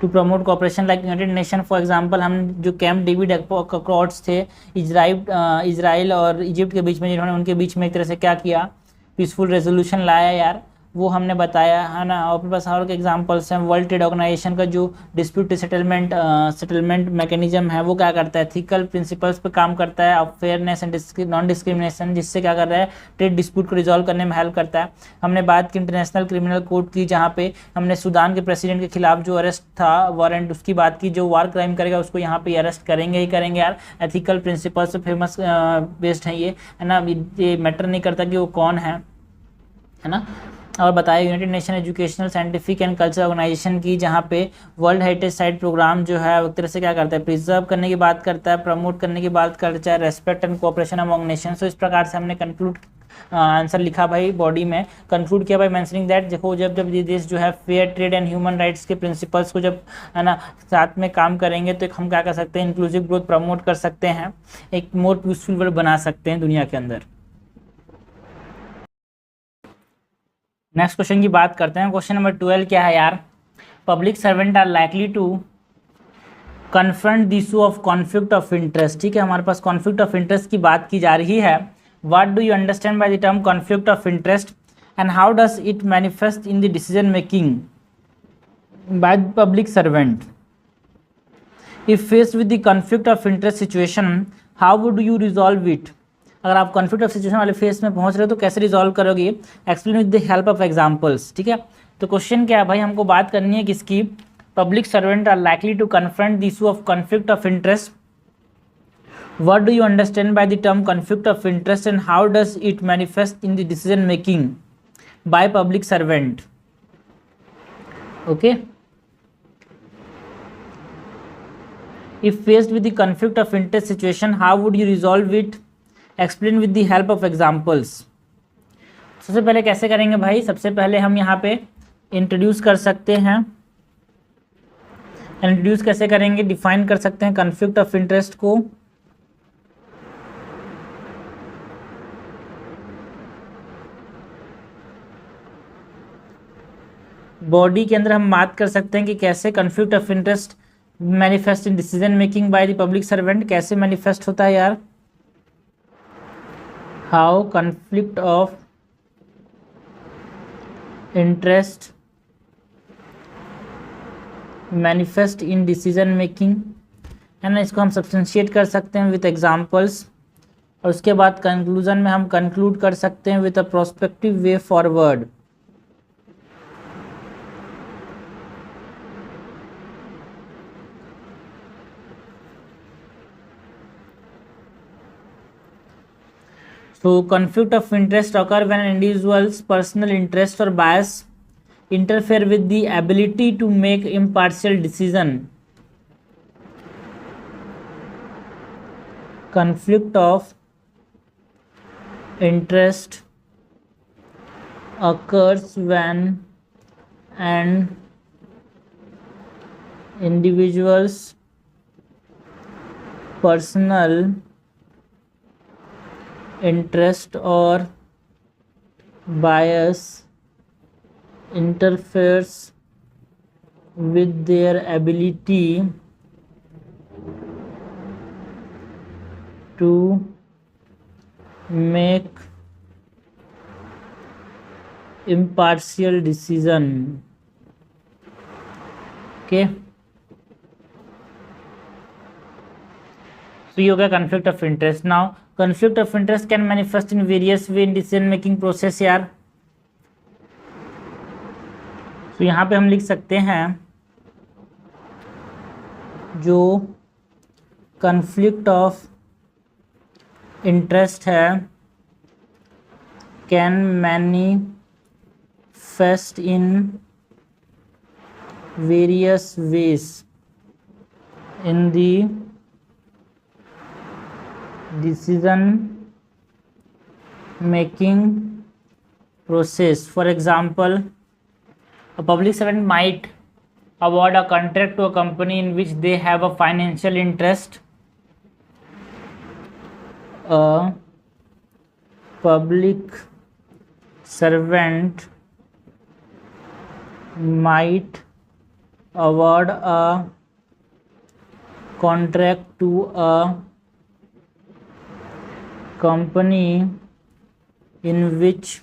to promote cooperation like United Nation. For example हम जो कैंप डेविड अकॉर्ड्स थे इजराइल और इजिप्ट के बीच में, जिन्होंने उनके बीच में एक तरह से क्या किया, पीसफुल रेजोल्यूशन लाया यार, वो हमने बताया, है ना। और अपने पास और के एग्जांपल्स हैं। वर्ल्ड ट्रेड ऑर्गेनाइजेशन का जो डिस्प्यूट सेटलमेंट मैकेनिज्म है, वो क्या करता है, एथिकल प्रिंसिपल्स पे काम करता है, और फेयरनेस एंड नॉन डिस्क्रिमिनेशन, जिससे क्या कर रहा है, ट्रेड डिस्प्यूट को रिजॉल्व करने में हेल्प करता है। हमने बात की इंटरनेशनल क्रिमिनल कोर्ट की, जहाँ पे हमने सूडान के प्रेसिडेंट के खिलाफ जो अरेस्ट था वारंट, उसकी बात की, जो वार क्राइम करेगा उसको यहाँ पे अरेस्ट करेंगे ही करेंगे यार। एथिकल प्रिंसिपल्स फेमस बेस्ड है ये, है ना। ये मैटर नहीं करता कि वो कौन है ना। और बताया United Nation Educational Scientific and Culture Organization की, जहाँ पे वर्ल्ड हेरिटेज साइट प्रोग्राम जो है एक तरह से क्या करता है, प्रिजर्व करने की बात करता है, प्रमोट करने की बात करता है, respect and cooperation among nation. So इस प्रकार से हमने कंक्लूड आंसर लिखा भाई, बॉडी में कंक्लूड किया भाई मेंशनिंग दैट। देखो जब ये देश जो है fair trade and human rights के प्रिंसिपल्स को जब, है ना, साथ में काम करेंगे, तो हम क्या कर सकते हैं, इंक्लूसिव ग्रोथ प्रमोट कर सकते हैं, एक मोर पीसफुल वर्ल्ड बना सकते हैं दुनिया के अंदर। नेक्स्ट क्वेश्चन की बात करते हैं। क्वेश्चन नंबर 12 क्या है यार? Public servant are likely to confront the issue of conflict of interest. ठीक है, हमारे पास कॉन्फ्लिक्ट ऑफ इंटरेस्ट की बात की जा रही है। What do you understand by the term conflict of interest and how does it manifest in the decision making by the public servant? If faced with the conflict of interest situation, how would you resolve it? अगर आप conflict of situation वाले face में पहुंच रहे हो तो कैसे resolve करोगे? Explain with the help of examples. ठीक है, तो क्वेश्चन क्या है भाई, हमको बात करनी है किसकी? Public servant are likely to confront the issue of conflict of interest. What do you understand by the term conflict of interest and how does it manifest in the decision making by public servant? Okay. If faced with the conflict of interest situation, how would you resolve it? Explain with the help of examples. सबसे पहले कैसे करेंगे भाई? सबसे पहले हम यहाँ पे इंट्रोड्यूस कर सकते हैं। इंट्रोड्यूस कैसे करेंगे? डिफाइन कर सकते हैं कन्फ्लिक्ट ऑफ इंटरेस्ट को। बॉडी के अंदर हम बात कर सकते हैं कि कैसे conflict of interest manifest in decision making by the public servant. कैसे मैनिफेस्ट होता है यार? How conflict of interest manifest in decision making, है ना। इसको हम सब्सटेंशिएट कर सकते हैं विथ एग्जांपल्स और उसके बाद कंक्लूजन में हम कंक्लूड कर सकते हैं with a prospective way forward. So conflict of interest occur when an individual's personal interest or bias interfere with the ability to make impartial decision. Conflict of interest occurs when an individual's personal interest or bias interferes with their ability to make impartial decision. Okay, so ये हो गया conflict of interest. Now conflict of interest can manifest in various way in decision making process यार। तो यहाँ पे हम लिख सकते हैं जो conflict of interest है can manifest in various ways in the decision making process. For example, a public servant might award a contract to a company in which they have a financial interest. A public servant might award a contract to a company in which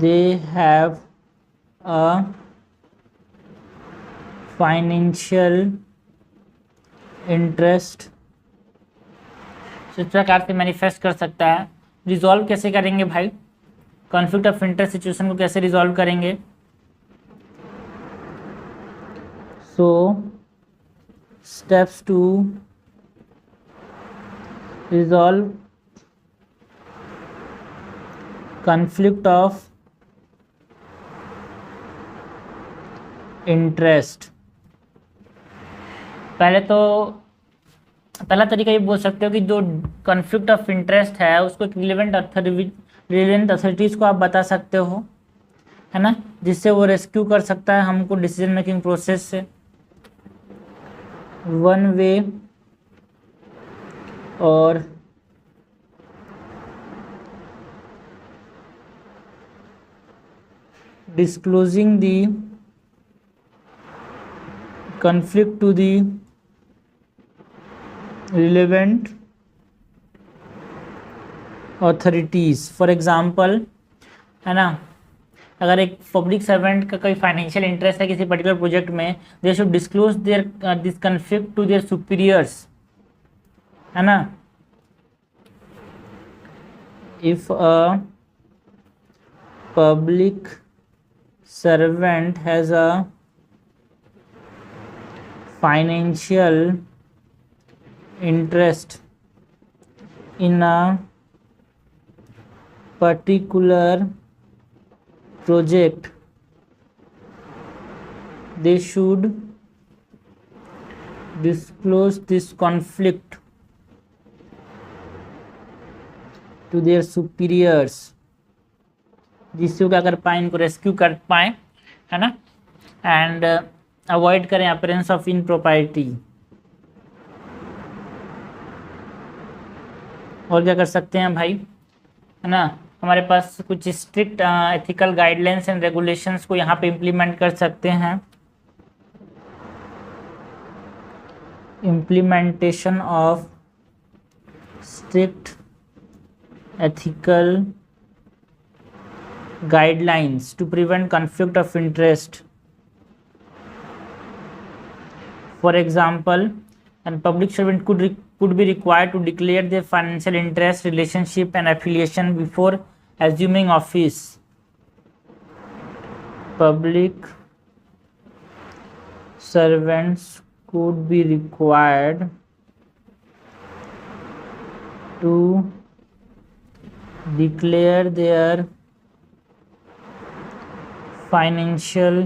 they have a financial interest. इस प्रकार से manifest कर सकता है। Resolve कैसे करेंगे भाई? Conflict of interest situation को कैसे रिजॉल्व करेंगे? So steps to resolve conflict of interest। पहले तो पहला तरीका ये बोल सकते हो कि जो कॉन्फ्लिक्ट ऑफ इंटरेस्ट है उसको एक रिलेवेंट अथॉरिटीज़ को आप बता सकते हो, है ना, जिससे वो रेस्क्यू कर सकता है हमको डिसीजन मेकिंग प्रोसेस से। वन वे और disclosing the conflict to the relevant authorities. For example, है ना, अगर एक पब्लिक सर्वेंट का कोई फाइनेंशियल इंटरेस्ट है किसी पर्टिकुलर प्रोजेक्ट में, they should disclose their this conflict to their superiors, है ना। If a public servant has a financial interest in a particular project, they should disclose this conflict to their superiors, जिससे वो क्या कर पाए, इनको rescue कर पाए, है ना, एंड अवॉइड करें अपीयरेंस ऑफ इनप्रॉपर्टी। और क्या कर सकते हैं भाई, है ना, हमारे पास कुछ strict ethical guidelines and regulations को यहाँ पे इम्प्लीमेंट कर सकते हैं। Implementation of strict ethical guidelines to prevent conflict of interest. For example, a public servant could be required to declare their financial interest, relationship and affiliation before assuming office. Public servants could be required to declare their financial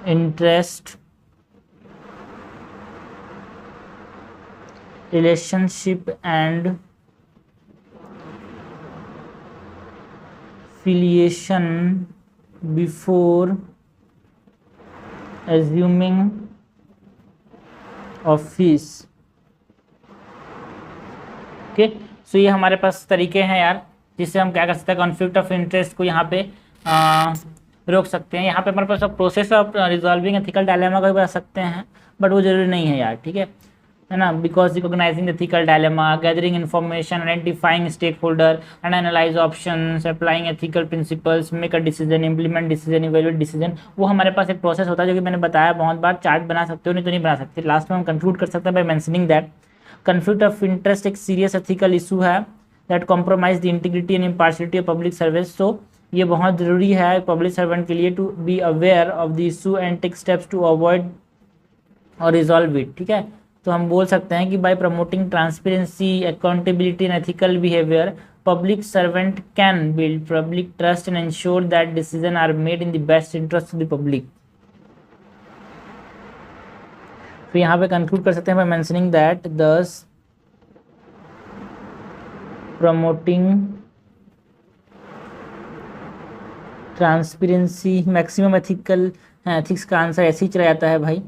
interest, relationship and affiliation before assuming office. Okay, so ये हमारे पास तरीके हैं यार, जिससे हम क्या कर सकते हैं, कॉन्फ्लिक्ट ऑफ इंटरेस्ट को यहाँ पे रोक सकते हैं। यहाँ पे हमारे पास process of resolving ethical dilemma का भी बता सकते हैं, बट वो जरूरी नहीं है यार, ठीक है ना, because recognizing ethical dilemma, gathering information, identifying stakeholder and analyze options, applying ethical principles, make a decision, implement decision, evaluate decision, वो हमारे पास एक प्रोसेस होता है जो कि मैंने बताया बहुत बार। चार्ट बना सकते हो, नहीं तो नहीं बना सकते। लास्ट में हम कंक्लूड कर सकते हैं by mentioning that conflict of interest एक सीरियस एथिकल इशू है that compromise the integrity and impartiality of public service. So ये बहुत ज़रूरी है पब्लिक सर्वेंट के लिए to be aware of the issue and take steps to avoid और resolve it, ठीक है। तो हम बोल सकते हैं कि by promoting transparency, accountability and ethical behaviour, public servant can build public trust and ensure that decision are made in the best interest of the public. तो यहाँ पे कंक्लूड कर सकते हैं by mentioning that thus promoting transparency, maximum ethical, ethics का answer ऐसे ही चला जाता है भाई,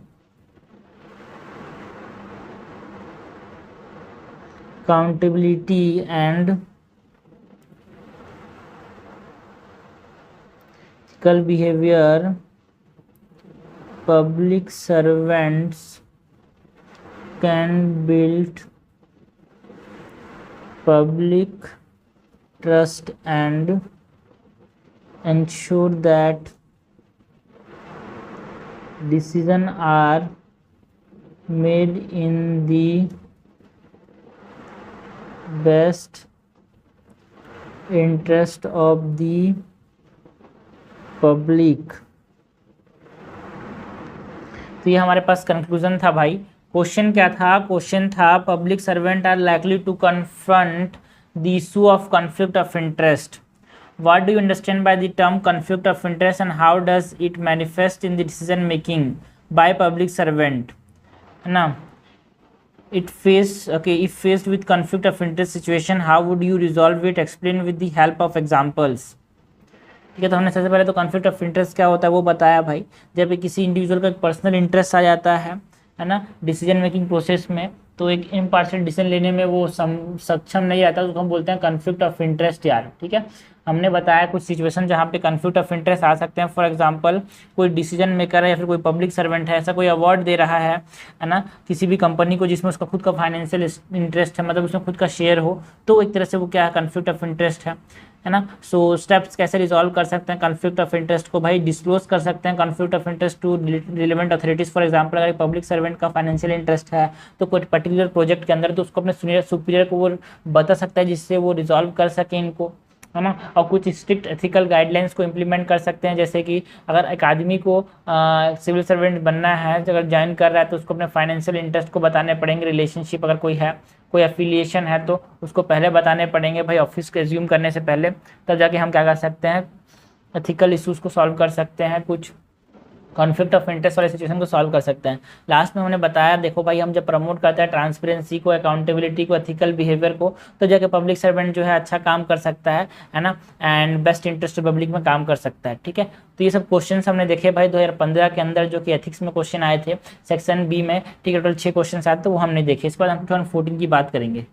accountability and ethical behaviour, public servants can build public trust and ensure that decisions are made in the best interest of the public। तो ये हमारे पास कंक्लूजन था भाई। क्वेश्चन क्या था, क्वेश्चन था public servant are likely to confront the issue of conflict of interest. What do you understand by the term conflict of interest and how does it manifest in the decision making by public servant, है ना। It face okay, if faced with conflict of interest situation how would you resolve it, explain with the help of examples. ठीक है, तो हमने सबसे पहले तो conflict of interest क्या होता है वो बताया भाई। जब किसी इंडिविजुअल का एक पर्सनल इंटरेस्ट आ जाता है ना, डिसीजन मेकिंग प्रोसेस में, तो एक इम्पार्शियल डिसीजन लेने में वो सक्षम नहीं रहता, तो हम बोलते हैं कन्फ्लिक्ट ऑफ इंटरेस्ट यार, ठीक है। हमने बताया कुछ सिचुएशन जहाँ पे कन्फ्लिक्ट ऑफ इंटरेस्ट आ सकते हैं। फॉर एग्जांपल कोई डिसीजन मेकर है या फिर कोई पब्लिक सर्वेंट है, ऐसा कोई अवार्ड दे रहा है ना, किसी भी कंपनी को जिसमें उसका खुद का फाइनेंशियल इंटरेस्ट है, मतलब उसमें खुद का शेयर हो, तो एक तरह से वो क्या है, कन्फ्लिक्ट ऑफ इंटरेस्ट है ना। सो स्टेप्स कैसे रिजॉल्व कर सकते हैं कन्फ्लिक्ट ऑफ इंटरेस्ट को, भाई डिस्क्लोज कर सकते हैं conflict of interest to relevant authorities. For example अगर पब्लिक सर्वेंट का फाइनेंशियल इंटरेस्ट है तो कोई पर्टिकुलर प्रोजेक्ट के अंदर, तो उसको अपने सुपीरियर को वो बता सकता है, जिससे वो रिजॉल्व कर सके इनको, है ना। और कुछ स्ट्रिक्ट एथिकल गाइडलाइंस को इम्प्लीमेंट कर सकते हैं, जैसे कि अगर एक आदमी को सिविल सर्वेंट बनना है, अगर ज्वाइन कर रहा है, तो उसको अपने फाइनेंशियल इंटरेस्ट को बताने पड़ेंगे। रिलेशनशिप अगर कोई है, कोई एफिलिएशन है, तो उसको पहले बताने पड़ेंगे भाई, ऑफिस को एज्यूम करने से पहले, तब जाके हम क्या कर सकते हैं, एथिकल इश्यूज को सॉल्व कर सकते हैं, कुछ कॉन्फ्लिक्ट ऑफ इंटरेस्ट वाले सिचुएशन को सॉल्व कर सकते हैं। लास्ट में हमने बताया, देखो भाई, हम जब प्रमोट करते हैं ट्रांसपेरेंसी को, अकाउंटेबिलिटी को, एथिकल बिहेवियर को, तो जाके पब्लिक सर्वेंट जो है अच्छा काम कर सकता है ना, एंड बेस्ट इंटरेस्ट पब्लिक में काम कर सकता है, ठीक है। तो ये सब क्वेश्चन हमने देखे भाई 2015 के अंदर, जो कि एथिक्स में क्वेश्चन आए थे सेक्शन बी में, ठीक है। टोटल 6 क्वेश्चन आए थे, वो हमने देखे। इसके बाद हम 2014 की बात करेंगे।